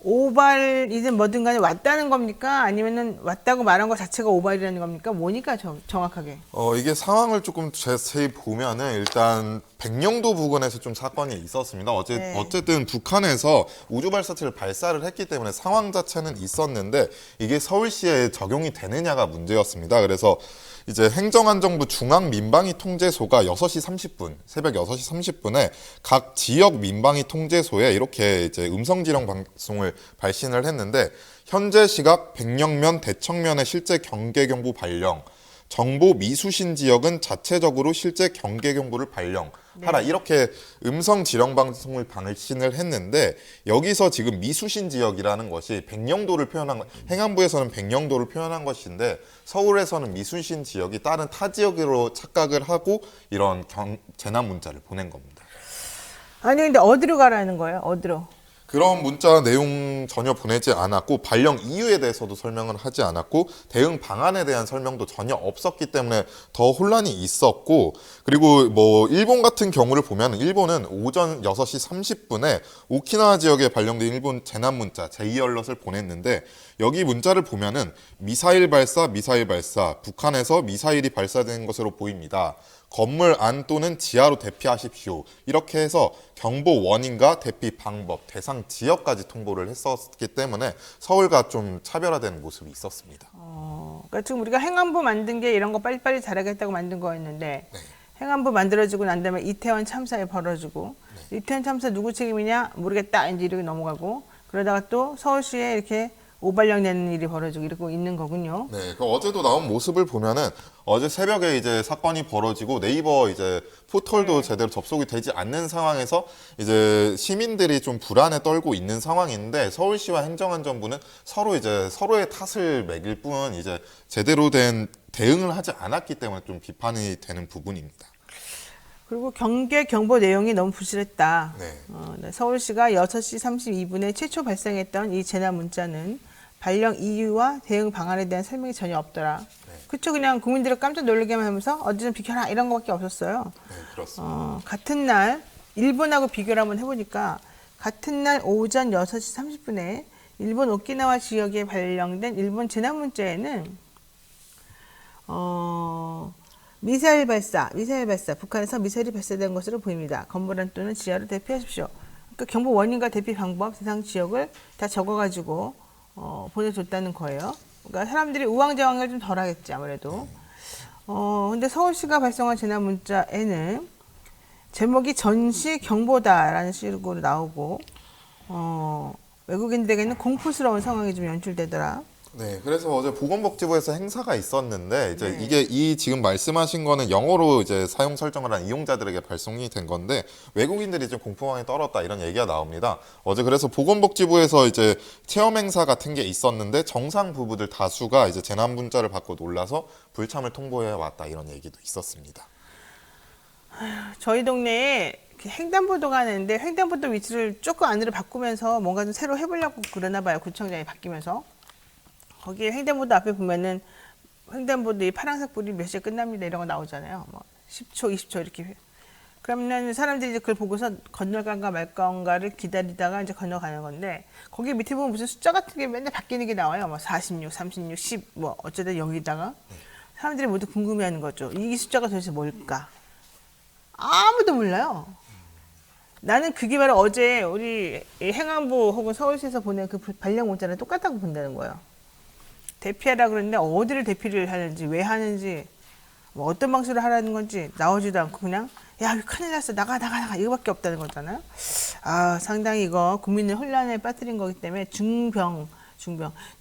오발이든 뭐든 간에 왔다는 겁니까? 아니면은 왔다고 말한 것 자체가 오발이라는 겁니까? 뭐니까 정확하게? 이게 상황을 조금 자세히 보면은 일단 백령도 부근에서 좀 사건이 있었습니다. 어쨌든 북한에서 우주 발사체를 발사를 했기 때문에 상황 자체는 있었는데 이게 서울시에 적용이 되느냐가 문제였습니다. 그래서 이제 행정안전부 중앙민방위 통제소가 6시 30분, 새벽 6시 30분에 각 지역 민방위 통제소에 이렇게 이제 음성 지령 방송을 발신을 했는데 현재 시각 백령면, 대청면의 실제 경계 경보 발령, 정보 미수신 지역은 자체적으로 실제 경계 경보를 발령하라. 이렇게 음성 지령 방송을 방신을 했는데 여기서 지금 미수신 지역이라는 것이 백령도를 표현한 행안부에서는 백령도를 표현한 것인데 서울에서는 미수신 지역이 다른 타 지역으로 착각을 하고 이런 재난 문자를 보낸 겁니다. 아니 근데 어디로 가라는 거예요? 어디로? 그런 문자 내용 전혀 보내지 않았고 발령 이유에 대해서도 설명을 하지 않았고 대응 방안에 대한 설명도 전혀 없었기 때문에 더 혼란이 있었고 그리고 뭐 일본 같은 경우를 보면 일본은 오전 6시 30분에 오키나와 지역에 발령된 일본 재난 문자 J-얼럿을 보냈는데 여기 문자를 보면은 미사일 발사, 북한에서 미사일이 발사된 것으로 보입니다. 건물 안 또는 지하로 대피하십시오. 이렇게 해서 경보 원인과 대피 방법, 대상 지역까지 통보를 했었기 때문에 서울과 좀 차별화되는 모습이 있었습니다. 그러니까 지금 우리가 행안부 만든 게 이런 거 빨리빨리 잘하겠다고 만든 거였는데 행안부 만들어지고 난 다음에 이태원 참사에 벌어지고 이태원 참사 누구 책임이냐 모르겠다 이제 이렇게 넘어가고 그러다가 또 서울시에 이렇게 오발령 내는 일이 벌어지고 이러고 있는 거군요. 네, 그 어제도 나온 모습을 보면은 어제 새벽에 이제 사건이 벌어지고 네이버 이제 포털도 제대로 접속이 되지 않는 상황에서 이제 시민들이 좀 불안에 떨고 있는 상황인데 서울시와 행정안전부는 서로 이제 서로의 탓을 매길 뿐 이제 제대로 된 대응을 하지 않았기 때문에 좀 비판이 되는 부분입니다. 그리고 경계 경보 내용이 너무 부실했다. 네. 서울시가 6시 32분에 최초 발생했던 이 재난 문자는 발령 이유와 대응 방안에 대한 설명이 전혀 없더라. 그쵸, 그냥 국민들을 깜짝 놀라게만 하면서 어디 좀 비켜라 이런 거밖에 없었어요. 네, 그렇습니다. 같은 날 일본하고 비교를 한번 해보니까 같은 날 오전 6시 30분에 일본 오키나와 지역에 발령된 일본 재난 문자에는 미사일 발사, 북한에서 미사일이 발사된 것으로 보입니다. 건물 안 또는 지하로 대피하십시오. 그러니까 경보 원인과 대피 방법, 대상 지역을 다 적어가지고 보내줬다는 거예요. 그러니까 사람들이 우왕좌왕을 좀 덜하겠지 아무래도. 근데 서울시가 발송한 재난 문자에는 제목이 전시 경보다라는 식으로 나오고 외국인들에게는 공포스러운 상황이 좀 연출되더라. 네, 그래서 어제 보건복지부에서 행사가 있었는데 이제 이게 이 지금 말씀하신 거는 영어로 이제 사용 설정을 한 이용자들에게 발송이 된 건데 외국인들이 좀 공포감에 떨었다 이런 얘기가 나옵니다. 어제 그래서 보건복지부에서 이제 체험 행사 같은 게 있었는데 정상 부부들 다수가 이제 재난 문자를 받고 놀라서 불참을 통보해 왔다 이런 얘기도 있었습니다. 저희 동네에 횡단보도가 하는데 횡단보도 위치를 조금 안으로 바꾸면서 뭔가 좀 새로 해보려고 그러나 봐요. 구청장이 바뀌면서. 거기에 횡단보도 앞에 보면은 횡단보도 이 파란색 불이 몇 시에 끝납니다 이런 거 나오잖아요. 뭐 10초, 20초 이렇게. 그러면 사람들이 이제 그걸 보고서 건널까 말 건가를 기다리다가 이제 건너가는 건데 거기 밑에 보면 무슨 숫자 같은 게 맨날 바뀌는 게 나와요. 뭐 46, 36, 10, 뭐 어쩌다 여기다가 사람들이 모두 궁금해하는 거죠. 이 숫자가 도대체 뭘까? 아무도 몰라요. 나는 그게 바로 어제 우리 행안부 혹은 서울시에서 보낸 그 발령 문자랑 똑같다고 본다는 거예요. 대피하라 그러는데 어디를 대피를 하는지 왜 하는지 뭐 어떤 방식으로 하라는 건지 나오지도 않고 그냥 야 큰일 났어 나가 이거밖에 없다는 거잖아요. 상당히 이거 국민을 혼란에 빠뜨린 거기 때문에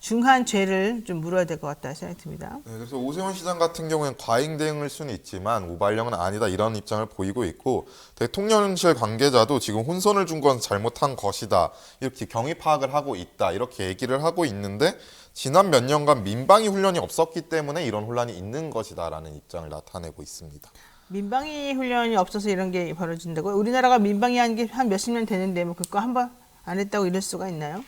중한 죄를 좀 물어야 될 것 같다 생각이 듭니다. 네, 그래서 오세훈 시장 같은 경우에는 과잉 대응일 수는 있지만 오발령은 아니다 이런 입장을 보이고 있고 대통령실 관계자도 지금 혼선을 준 건 잘못한 것이다 이렇게 경위 파악을 하고 있다 이렇게 얘기를 하고 있는데 지난 몇 년간 민방위 훈련이 없었기 때문에 이런 혼란이 있는 것이다라는 입장을 나타내고 있습니다. 민방위 훈련이 없어서 이런 게 벌어진다고요? 우리나라가 민방위 한 게 한 몇십 년 되는데 뭐 그거 한 번 안 했다고 이럴 수가 있나요?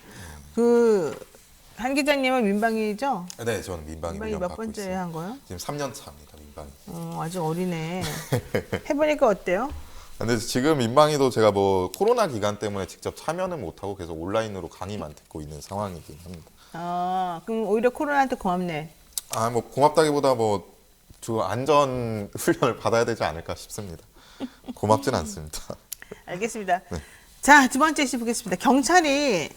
한 기자님은 민방위죠? 네, 저는 민방위 훈련 몇 받고 번째 있습니다. 한 거요? 지금 3년 차입니다, 민방위. 아직 어리네. 해보니까 어때요? 근데 지금 민방위도 제가 뭐 코로나 기간 때문에 직접 참여는 못하고 계속 온라인으로 강의만 듣고 있는 상황이긴 합니다. 그럼 오히려 코로나한테 고맙네. 뭐 고맙다기보다 저 안전 훈련을 받아야 되지 않을까 싶습니다. 고맙진 않습니다. 알겠습니다. 자, 두 번째 이슈 보겠습니다. 경찰이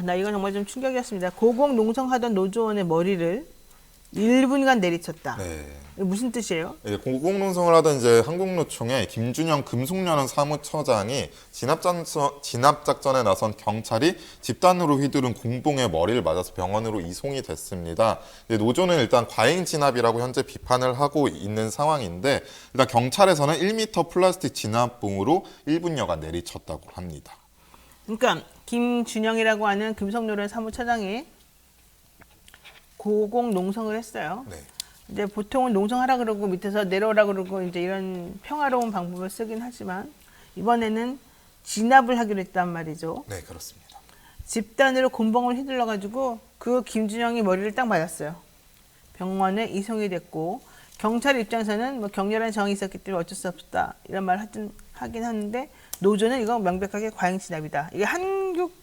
나 이건 정말 좀 충격이었습니다. 고공 농성하던 노조원의 머리를 1분간 내리쳤다. 네. 이게 무슨 뜻이에요? 예, 고공농성을 하던 이제 한국노총의 김준영 금속연원 사무처장이 진압작전에 나선 경찰이 집단으로 휘두른 공봉의 머리를 맞아서 병원으로 이송이 됐습니다. 노조는 일단 과잉 진압이라고 현재 비판을 하고 있는 상황인데 일단 경찰에서는 1m 플라스틱 진압봉으로 1분여가 내리쳤다고 합니다. 그러니까 김준영이라고 하는 금속노련 사무처장이 고공농성을 했어요. 네. 이제 보통은 농성하라 그러고 밑에서 내려오라 그러고 이제 이런 평화로운 방법을 쓰긴 하지만 이번에는 진압을 하기로 했단 말이죠. 네, 그렇습니다. 집단으로 곤봉을 휘둘러 가지고 그 김준영이 머리를 딱 맞았어요. 병원에 이송이 됐고 경찰 입장에서는 뭐 격렬한 저항이 있었기 때문에 어쩔 수 없다 이런 말 하긴 하는데 노조는 이거 명백하게 과잉 진압이다. 이게 한국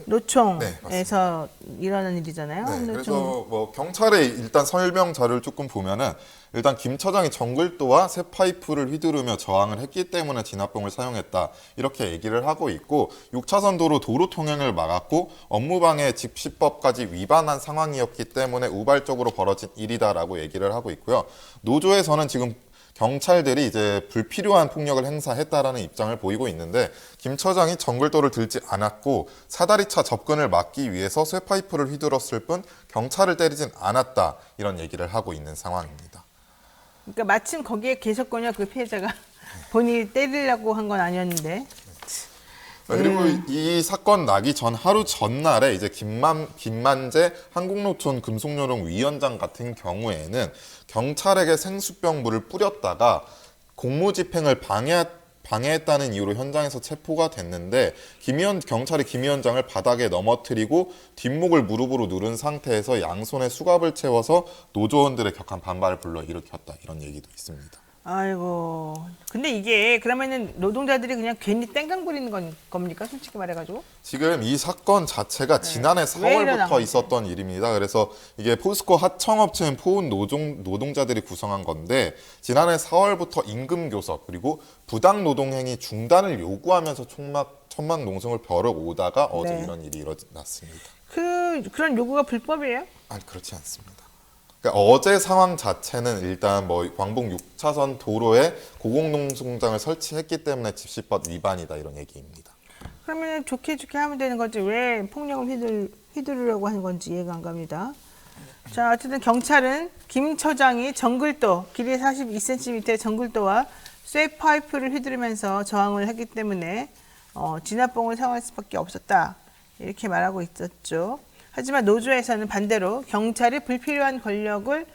노총에서 일어난 일이잖아요. 네, 노총. 그래서 뭐 경찰의 일단 설명 자료를 조금 보면은 일단 김 처장이 정글도와 새 파이프를 휘두르며 저항을 했기 때문에 진압봉을 사용했다 이렇게 얘기를 하고 있고 6차선 도로 통행을 막았고 업무방해 집시법까지 위반한 상황이었기 때문에 우발적으로 벌어진 일이다라고 얘기를 하고 있고요. 노조에서는 지금 경찰들이 이제 불필요한 폭력을 행사했다라는 입장을 보이고 있는데 김 처장이 정글도를 들지 않았고 사다리차 접근을 막기 위해서 쇠파이프를 휘둘렀을 뿐 경찰을 때리진 않았다 이런 얘기를 하고 있는 상황입니다. 그러니까 마침 거기에 계셨군요. 그 피해자가 본인이 때리려고 한 건 아니었는데. 그리고 이 사건 나기 전 하루 전날에 이제 김만재 한국노총 금속노동 위원장 같은 경우에는 경찰에게 생수병 물을 뿌렸다가 공무집행을 방해했다는 이유로 현장에서 체포가 됐는데 경찰이 김 위원장을 바닥에 넘어뜨리고 뒷목을 무릎으로 누른 상태에서 양손에 수갑을 채워서 노조원들의 격한 반발을 불러일으켰다 이런 얘기도 있습니다. 아이고. 근데 이게 그러면은 노동자들이 그냥 괜히 땡깡 부리는 겁니까? 솔직히 말해가지고. 지금 이 사건 자체가 지난해 왜 일어난 4월부터 거지? 있었던 일입니다. 그래서 이게 포스코 하청업체인 포운 노동자들이 구성한 건데 지난해 4월부터 임금 교섭 그리고 부당 노동행위 중단을 요구하면서 천막 농성을 벼르고다가 어제 네. 이런 일이 일어났습니다. 그런 요구가 불법이에요? 아니 그렇지 않습니다. 그러니까 어제 상황 자체는 일단 뭐 광복 6차선 도로에 고공농성장을 설치했기 때문에 집시법 위반이다 이런 얘기입니다. 그러면 좋게 하면 되는 거지. 왜 폭력을 휘두르려고 하는 건지 이해가 안 갑니다. 자, 어쨌든 경찰은 김 처장이 정글도, 길이 42cm의 정글도와 쇠파이프를 휘두르면서 저항을 했기 때문에 진압봉을 사용할 수밖에 없었다. 이렇게 말하고 있었죠. 하지만 노조에서는 반대로 경찰이 불필요한 권력을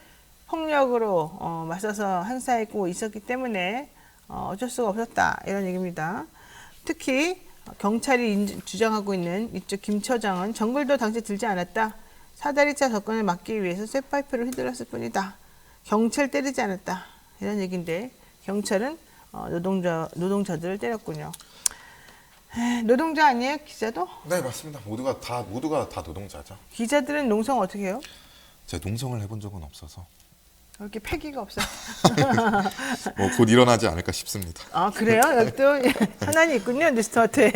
폭력으로 맞서서 행사하고 있었기 때문에 어쩔 수가 없었다. 이런 얘기입니다. 특히 경찰이 주장하고 있는 이쪽 김 처장은 정글도 당시 들지 않았다. 사다리차 접근을 막기 위해서 쇠파이프를 휘둘렀을 뿐이다. 경찰 때리지 않았다. 이런 얘기인데 경찰은 노동자들을 때렸군요. 노동자 아니에요? 기자도? 네 맞습니다. 모두가 다 노동자죠. 기자들은 농성 어떻게 해요? 제가 농성을 해본 적은 없어서 이렇게 패기가 없어. 뭐 곧 일어나지 않을까 싶습니다. 아 그래요? 여기 또 현안이 있군요 뉴스타트에.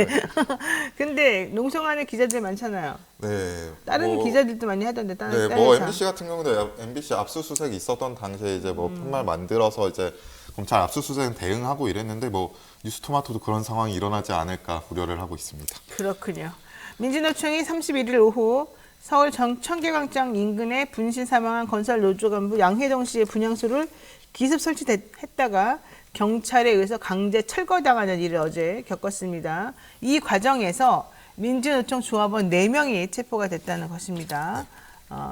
근데 농성하는 기자들 많잖아요. 네. 다른 기자들도 많이 하던데 다른 네, 뭐 MBC 같은 경우도 MBC 압수수색이 있었던 당시에 이제 뭐 팻말 만들어서 이제 검찰 압수수색 대응하고 이랬는데 뭐 뉴스토마토도 그런 상황이 일어나지 않을까 우려를 하고 있습니다. 그렇군요. 민주노총이 31일 오후 서울 청계광장 인근에 분신 사망한 건설 노조 간부 양혜동 씨의 분향소를 기습 설치했다가 경찰에 의해서 강제 철거당하는 일을 어제 겪었습니다. 이 과정에서 민주노총 조합원 4명이 체포가 됐다는 것입니다.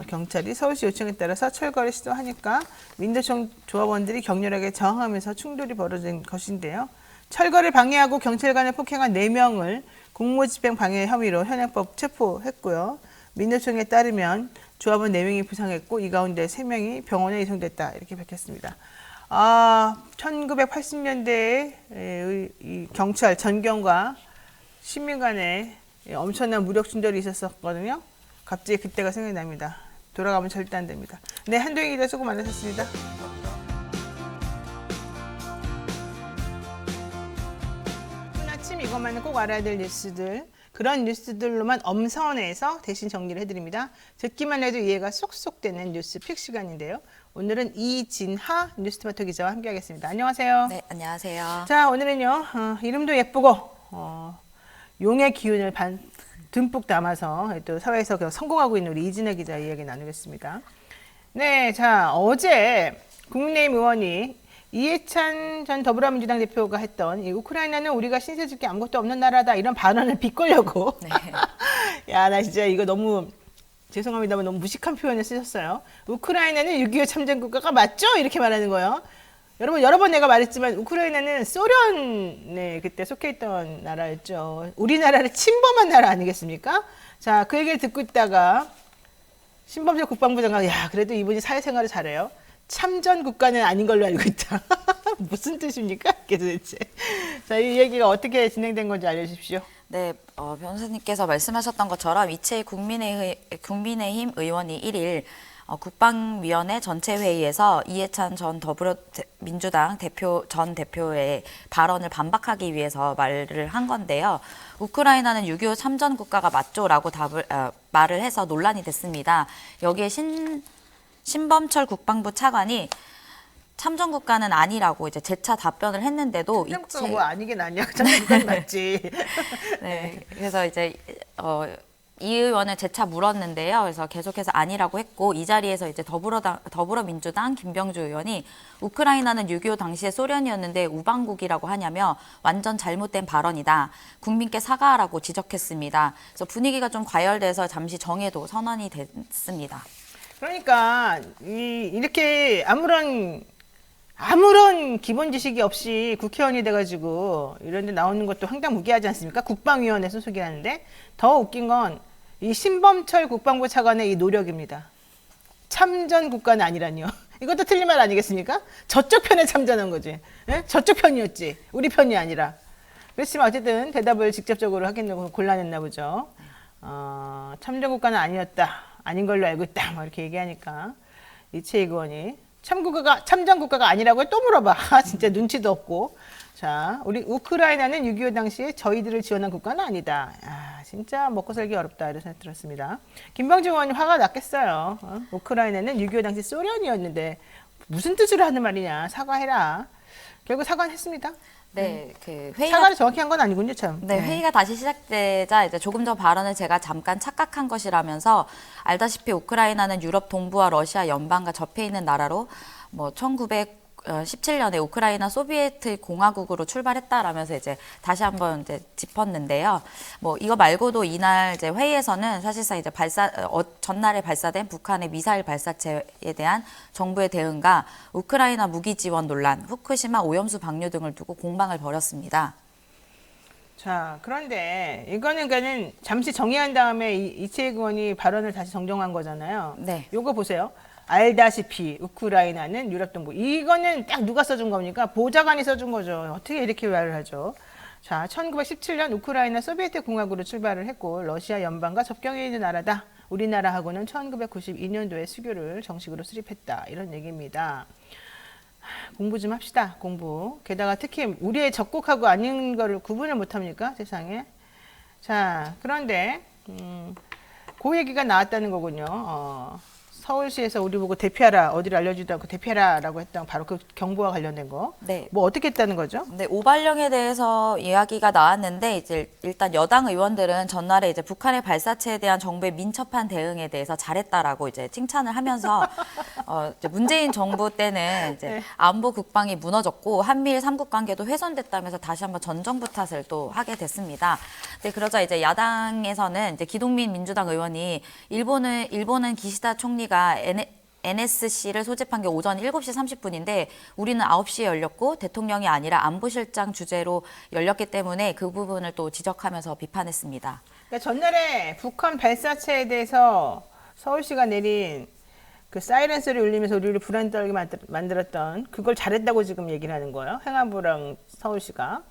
경찰이 서울시 요청에 따라서 철거를 시도하니까 민노총 조합원들이 격렬하게 저항하면서 충돌이 벌어진 것인데요. 철거를 방해하고 경찰관을 폭행한 4명을 공무집행 방해 혐의로 현행법 체포했고요. 민노총에 따르면 조합원 4명이 부상했고 이 가운데 3명이 병원에 이송됐다 이렇게 밝혔습니다. 1980년대에 이 경찰 전경과 시민 간에 엄청난 무력 충돌이 있었거든요. 갑자기 그때가 생각이 납니다. 돌아가면 절대 안 됩니다. 네, 한동희 기자 수고 많으셨습니다. 오늘 아침 이것만은 꼭 알아야 될 뉴스들. 그런 뉴스들로만 엄선해서 대신 정리를 해드립니다. 듣기만 해도 이해가 쏙쏙 되는 뉴스 픽 시간인데요. 오늘은 이진하 뉴스토마토 기자와 함께하겠습니다. 안녕하세요. 네, 안녕하세요. 자, 오늘은요. 이름도 예쁘고 용의 기운을 듬뿍 담아서 또 사회에서 성공하고 있는 우리 이진하 기자 이야기 나누겠습니다. 네, 자, 어제 국민의힘 의원이 이해찬 전 더불어민주당 대표가 했던 이 우크라이나는 우리가 신세질 게 아무것도 없는 나라다 이런 발언을 비꼬려고 네. 야, 나 진짜 이거 너무 죄송합니다만 너무 무식한 표현을 쓰셨어요. 우크라이나는 6.25 참전 국가가 맞죠? 이렇게 말하는 거예요. 여러분 여러 번 내가 말했지만 우크라이나는 소련에 그때 속해 있던 나라였죠. 우리나라를 침범한 나라 아니겠습니까? 자, 그 얘기를 듣고 있다가 신범철 국방부 장관, 야, 그래도 이분이 사회생활을 잘해요. 참전 국가는 아닌 걸로 알고 있다. 무슨 뜻입니까? 이게 도대체. 자, 이 얘기가 어떻게 진행된 건지 알려주십시오. 네, 변호사님께서 말씀하셨던 것처럼 이채희 국민의힘 의원이 1일 국방위원회 전체 회의에서 이해찬 전 더불어민주당 전 대표의 발언을 반박하기 위해서 말을 한 건데요. 우크라이나는 6.25 참전 국가가 맞죠라고 말을 해서 논란이 됐습니다. 여기에 신범철 국방부 차관이 참전 국가는 아니라고 이제 재차 답변을 했는데도 참전 국가가 뭐 아니긴 아니야. 참전 국가는 맞지. 네, 그래서 이제 이 의원을 재차 물었는데요. 그래서 계속해서 아니라고 했고 이 자리에서 이제 더불어민주당 김병주 의원이 우크라이나는 6.25 당시에 소련이었는데 우방국이라고 하냐며 완전 잘못된 발언이다. 국민께 사과하라고 지적했습니다. 그래서 분위기가 좀 과열돼서 잠시 정회도 선언이 됐습니다. 그러니까 이렇게 아무런 기본 지식이 없이 국회의원이 돼가지고 이런 데 나오는 것도 황당무계하지 않습니까? 국방위원회 소속이라는데 더 웃긴 건 이 신범철 국방부 차관의 이 노력입니다. 참전 국가는 아니라니요. 이것도 틀린 말 아니겠습니까? 저쪽 편에 참전한 거지. 예? 저쪽 편이었지. 우리 편이 아니라. 그렇지만 어쨌든 대답을 직접적으로 하겠다고 곤란했나 보죠. 참전 국가는 아니었다. 아닌 걸로 알고 있다. 뭐 이렇게 얘기하니까 이채희 의원이 참전 국가가 아니라고 또 물어봐. 진짜 눈치도 없고. 자, 우리 우크라이나는 6.25 당시에 저희들을 지원한 국가는 아니다. 진짜 먹고 살기 어렵다 이런 생각 들었습니다. 김병주 의원이 화가 났겠어요. 우크라이나는 6.25 당시 소련이었는데 무슨 뜻으로 하는 말이냐. 사과해라. 결국 사과는 했습니다. 네, 사과를 정확히 한 건 아니군요, 참. 네, 회의가 다시 시작되자 이제 조금 전 발언을 제가 잠깐 착각한 것이라면서 알다시피 우크라이나는 유럽 동부와 러시아 연방과 접해 있는 나라로 1917년에 우크라이나 소비에트 공화국으로 출발했다라면서 이제 다시 한번 이제 짚었는데요. 이거 말고도 이날 이제 회의에서는 사실상 이제 전날에 발사된 북한의 미사일 발사체에 대한 정부의 대응과 우크라이나 무기 지원 논란, 후쿠시마 오염수 방류 등을 두고 공방을 벌였습니다. 자, 그런데 이거는 잠시 정의한 다음에 이채희 의원이 발언을 다시 정정한 거잖아요. 네. 요거 보세요. 알다시피 우크라이나는 유럽 동부. 이거는 딱 누가 써준 겁니까? 보좌관이 써준 거죠. 어떻게 이렇게 말을 하죠? 자, 1917년 우크라이나 소비에트 공화국으로 출발을 했고 러시아 연방과 접경에 있는 나라다. 우리나라하고는 1992년도에 수교를 정식으로 수립했다. 이런 얘기입니다. 공부 좀 합시다. 공부. 게다가 특히 우리의 적국하고 아닌 거를 구분을 못합니까? 세상에. 자, 그런데 그 얘기가 나왔다는 거군요. 서울시에서 우리 보고 대피하라, 어디를 알려주지도 않고 대피하라라고 했던 바로 그 경보와 관련된 거. 네. 뭐 어떻게 했다는 거죠? 네, 오발령에 대해서 이야기가 나왔는데 이제 일단 여당 의원들은 전날에 이제 북한의 발사체에 대한 정부의 민첩한 대응에 대해서 잘했다라고 이제 칭찬을 하면서 이제 문재인 정부 때는 이제 네. 안보 국방이 무너졌고 한미일 삼국 관계도 훼손됐다면서 다시 한번 전 정부 탓을 또 하게 됐습니다. 네, 그러자 이제 야당에서는 이제 기동민 민주당 의원이 일본은 기시다 총리가 NSC를 소집한 게 오전 7시 30분인데 우리는 9시에 열렸고 대통령이 아니라 안보실장 주재로 열렸기 때문에 그 부분을 또 지적하면서 비판했습니다. 그러니까 전날에 북한 발사체에 대해서 서울시가 내린 그 사이렌 소리 울리면서 우리를 불안 떨게 만들었던 그걸 잘했다고 지금 얘기를 하는 거예요. 행안부랑 서울시가.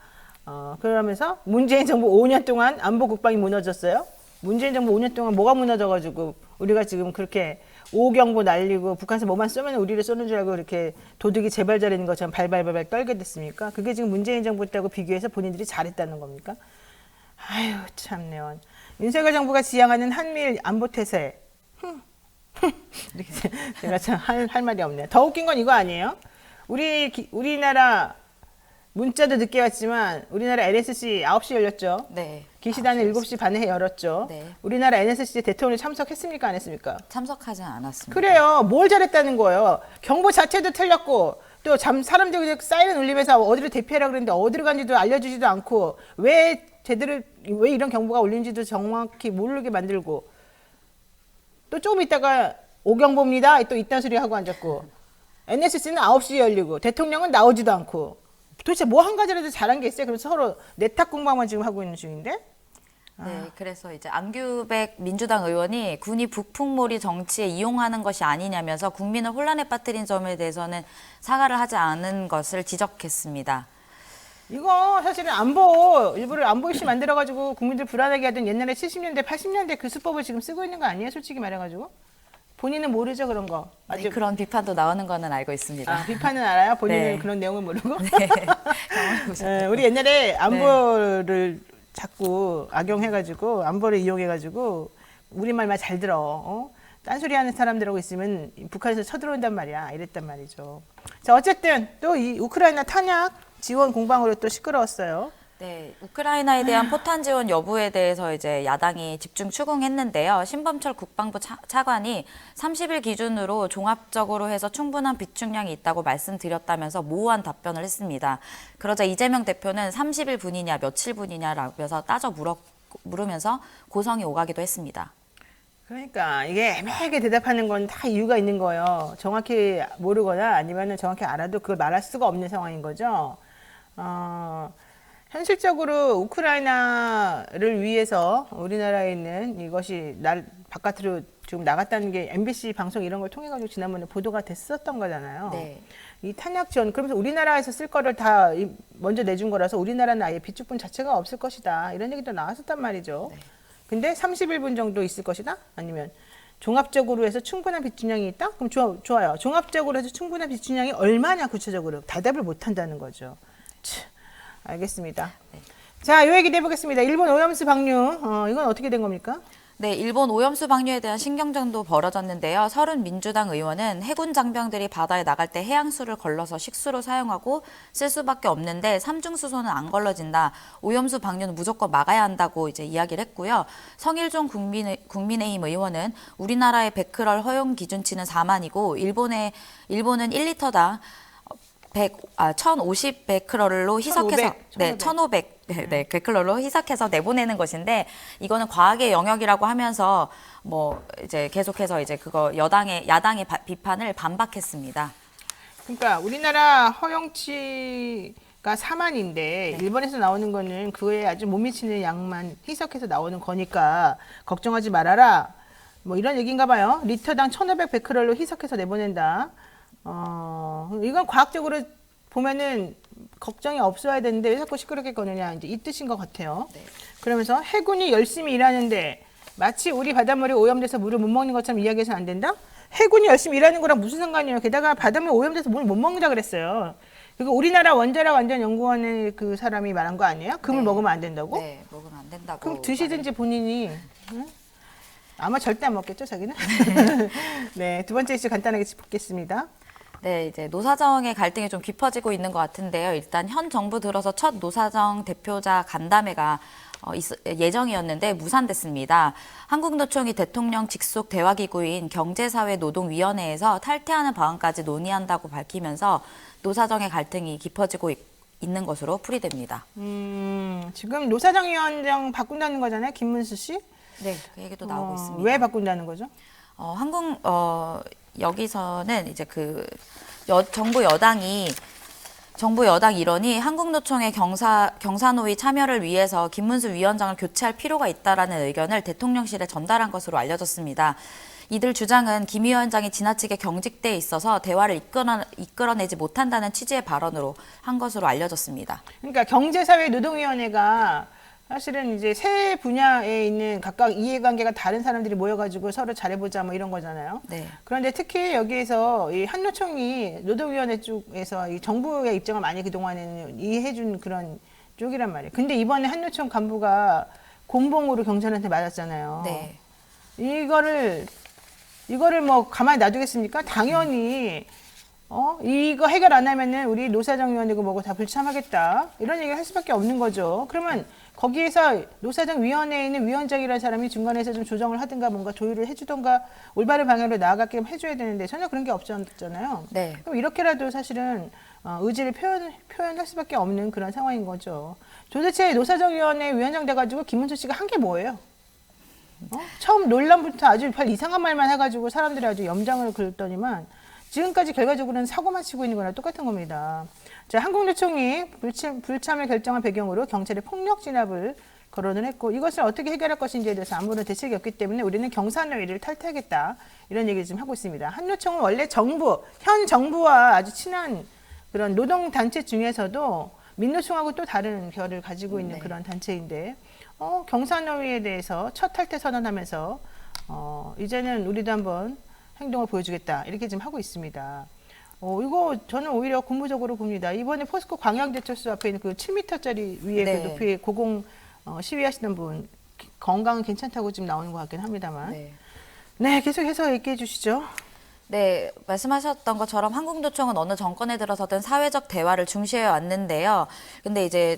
그러면서 문재인 정부 5년 동안 안보 국방이 무너졌어요. 문재인 정부 5년 동안 뭐가 무너져가지고 우리가 지금 그렇게 오경보 날리고 북한에서 뭐만 쏘면 우리를 쏘는 줄 알고 이렇게 도둑이 제발 잘리는 것처럼 발발발발 떨게 됐습니까? 그게 지금 문재인 정부 때하고 비교해서 본인들이 잘했다는 겁니까? 아유 참네요. 윤석열 정부가 지향하는 한미일 안보 태세. 이렇게 제가 참 할 말이 없네요. 더 웃긴 건 이거 아니에요? 우리나라 문자도 늦게 왔지만 우리나라 NSC 9시 열렸죠. 네. 기시다는 7시 반에 열었죠. 네. 우리나라 NSC 대통령이 참석했습니까? 안 했습니까? 참석하지 않았습니다. 그래요. 뭘 잘했다는 거예요. 경보 자체도 틀렸고 또 사람들이 사이렌 울리면서 어디를 대피하라 그랬는데 어디로 간지도 알려주지도 않고 왜 이런 경보가 울린지도 정확히 모르게 만들고 또 조금 있다가 오경보입니다. 또 이딴 소리 하고 앉았고 NSC는 9시에 열리고 대통령은 나오지도 않고 도대체 뭐 한 가지라도 잘한 게 있어요? 그래서 서로 내탁 공방만 지금 하고 있는 중인데 네, 그래서 이제 안규백 민주당 의원이 군이 북풍몰이 정치에 이용하는 것이 아니냐면서 국민을 혼란에 빠뜨린 점에 대해서는 사과를 하지 않은 것을 지적했습니다. 이거 사실은 일부러 안보 이슈 만들어가지고 국민들 불안하게 하던 옛날에 70년대, 80년대 그 수법을 지금 쓰고 있는 거 아니에요? 솔직히 말해가지고. 본인은 모르죠, 그런 거. 네, 아직 그런 비판도 나오는 거는 알고 있습니다. 비판은 알아요? 본인은 네. 그런 내용을 모르고? 네. 우리 옛날에 안보를 자꾸 악용해가지고, 안보를 이용해가지고, 우리말만 잘 들어. 딴소리 하는 사람들하고 있으면 북한에서 쳐들어온단 말이야. 이랬단 말이죠. 자, 어쨌든 또 이 우크라이나 탄약 지원 공방으로 또 시끄러웠어요. 네, 우크라이나에 대한 포탄 지원 여부에 대해서 이제 야당이 집중 추궁했는데요. 신범철 국방부 차관이 30일 기준으로 종합적으로 해서 충분한 비축량이 있다고 말씀드렸다면서 모호한 답변을 했습니다. 그러자 이재명 대표는 30일 분이냐 며칠 분이냐라면서 물으면서 고성이 오가기도 했습니다. 그러니까 이게 애매하게 대답하는 건 다 이유가 있는 거예요. 정확히 모르거나 아니면 정확히 알아도 그걸 말할 수가 없는 상황인 거죠. 현실적으로 우크라이나를 위해서 우리나라에 있는 이것이 바깥으로 지금 나갔다는 게 MBC 방송 이런 걸 통해 가지고 지난번에 보도가 됐었던 거잖아요. 네. 이 탄약 지원 그러면서 우리나라에서 쓸 거를 다 먼저 내준 거라서 우리나라는 아예 비축분 자체가 없을 것이다. 이런 얘기도 나왔었단 말이죠. 네. 근데 31분 정도 있을 것이다? 아니면 종합적으로 해서 충분한 비축량이 있다? 그럼 좋아요. 종합적으로 해서 충분한 비축량이 얼마냐 구체적으로 대답을 못 한다는 거죠. 알겠습니다. 네. 자, 이 얘기 해보겠습니다. 일본 오염수 방류, 이건 어떻게 된 겁니까? 네, 일본 오염수 방류에 대한 신경전도 벌어졌는데요. 30 민주당 의원은 해군 장병들이 바다에 나갈 때 해양수를 걸러서 식수로 사용하고 쓸 수밖에 없는데 삼중수소는 안 걸러진다. 오염수 방류는 무조건 막아야 한다고 이제 이야기를 했고요. 성일종 국민의힘 의원은 우리나라의 베크럴 허용 기준치는 4만이고 일본은 1리터당 1,050 베크럴로 희석해서 1,500 베크럴로 희석해서 내보내는 것인데 이거는 과학의 영역이라고 하면서 뭐 이제 계속해서 이제 그거 야당의 비판을 반박했습니다. 그러니까 우리나라 허용치가 4만인데 일본에서 나오는 거는 그에 아주 못 미치는 양만 희석해서 나오는 거니까 걱정하지 말아라. 뭐 이런 얘기인가 봐요. 리터당 1,500 베크럴로 희석해서 내보낸다. 이건 과학적으로 보면은 걱정이 없어야 되는데 왜 자꾸 시끄럽게 거느냐 이제 이 뜻인 것 같아요. 네. 그러면서 해군이 열심히 일하는데 마치 우리 바닷물이 오염돼서 물을 못 먹는 것처럼 이야기해서는 안 된다? 해군이 열심히 일하는 거랑 무슨 상관이에요? 게다가 바닷물 오염돼서 물 못 먹는다 그랬어요. 그리고 우리나라 원자력 안전연구원의 그 사람이 말한 거 아니에요? 금을 네. 먹으면 안 된다고? 네, 먹으면 안 된다고. 그럼 드시든지 본인이 응? 아마 절대 안 먹겠죠, 자기는? 네, 두 번째 이슈 간단하게 짚겠습니다. 네, 이제 노사정의 갈등이 좀 깊어지고 있는 것 같은데요. 일단 현 정부 들어서 첫 노사정 대표자 간담회가 예정이었는데 무산됐습니다. 한국노총이 대통령 직속 대화기구인 경제사회노동위원회에서 탈퇴하는 방안까지 논의한다고 밝히면서 노사정의 갈등이 깊어지고 있는 것으로 풀이됩니다. 지금 노사정위원장 바꾼다는 거잖아요, 김문수 씨? 네, 그 얘기도 나오고 있습니다. 왜 바꾼다는 거죠? 여기서는 이제 정부 여당 일원이 한국노총의 경사노위 참여를 위해서 김문수 위원장을 교체할 필요가 있다라는 의견을 대통령실에 전달한 것으로 알려졌습니다. 이들 주장은 김 위원장이 지나치게 경직돼 있어서 대화를 이끌어내지 못한다는 취지의 발언으로 한 것으로 알려졌습니다. 그러니까 경제사회노동위원회가 사실은 이제 세 분야에 있는 각각 이해관계가 다른 사람들이 모여가지고 서로 잘해보자 뭐 이런 거잖아요. 네. 그런데 특히 여기에서 이 한노총이 노동위원회 쪽에서 이 정부의 입장을 많이 그동안에는 이해해준 그런 쪽이란 말이에요. 근데 이번에 한노총 간부가 공봉으로 경찰한테 맞았잖아요. 네. 이거를 뭐 가만히 놔두겠습니까? 당연히 이거 해결 안 하면은 우리 노사정위원회고 뭐고 다 불참하겠다 이런 얘기를 할 수밖에 없는 거죠. 그러면 거기에서 노사정위원회에 있는 위원장이라는 사람이 중간에서 좀 조정을 하든가 뭔가 조율을 해주던가 올바른 방향으로 나아가게 해줘야 되는데 전혀 그런 게 없었잖아요. 네. 그럼 이렇게라도 사실은 의지를 표현할 수밖에 없는 그런 상황인 거죠. 도대체 노사정위원회 위원장 돼가지고 김문수 씨가 한 게 뭐예요? 처음 논란부터 아주 별 이상한 말만 해가지고 사람들이 아주 염장을 긁더니만 지금까지 결과적으로는 사고만 치고 있는 거나 똑같은 겁니다. 자, 한국노총이 불참을 결정한 배경으로 경찰의 폭력 진압을 거론을 했고 이것을 어떻게 해결할 것인지에 대해서 아무런 대책이 없기 때문에 우리는 경사노위를 탈퇴하겠다 이런 얘기를 지금 하고 있습니다. 한노총은 원래 현 정부와 아주 친한 그런 노동단체 중에서도 민노총하고 또 다른 결을 가지고 있는 그런 단체인데 경사노위에 대해서 첫 탈퇴 선언하면서 이제는 우리도 한번 행동을 보여주겠다 이렇게 지금 하고 있습니다. 이거 저는 오히려 군부적으로 봅니다. 이번에 포스코 광양대철수 앞에 있는 그 7m짜리 위에 네. 그 높이 고공 시위하시는 분 건강은 괜찮다고 지금 나오는 것 같긴 합니다만. 네. 네, 계속해서 얘기해 주시죠. 네, 말씀하셨던 것처럼 한국노총은 어느 정권에 들어서든 사회적 대화를 중시해 왔는데요. 근데 이제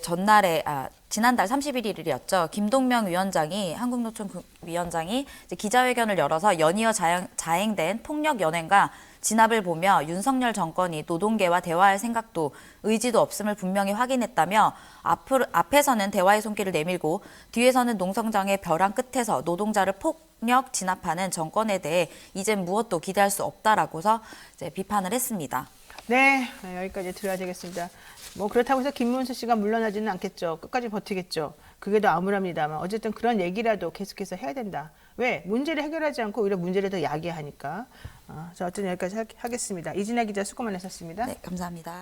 지난달 31일이었죠. 김동명 위원장이, 한국노총 위원장이 이제 기자회견을 열어서 연이어 자행된 폭력 연행과 진압을 보며 윤석열 정권이 노동계와 대화할 생각도 의지도 없음을 분명히 확인했다며 앞에서는 대화의 손길을 내밀고 뒤에서는 농성장의 벼랑 끝에서 노동자를 폭력 진압하는 정권에 대해 이젠 무엇도 기대할 수 없다라고서 이제 비판을 했습니다. 네, 여기까지 들어야 되겠습니다. 뭐 그렇다고 해서 김문수 씨가 물러나지는 않겠죠. 끝까지 버티겠죠. 그게 더 암울합니다만 어쨌든 그런 얘기라도 계속해서 해야 된다. 왜? 문제를 해결하지 않고 오히려 문제를 더 야기하니까. 자, 어쨌든 여기까지 하겠습니다. 이진아 기자 수고 많으셨습니다. 네, 감사합니다.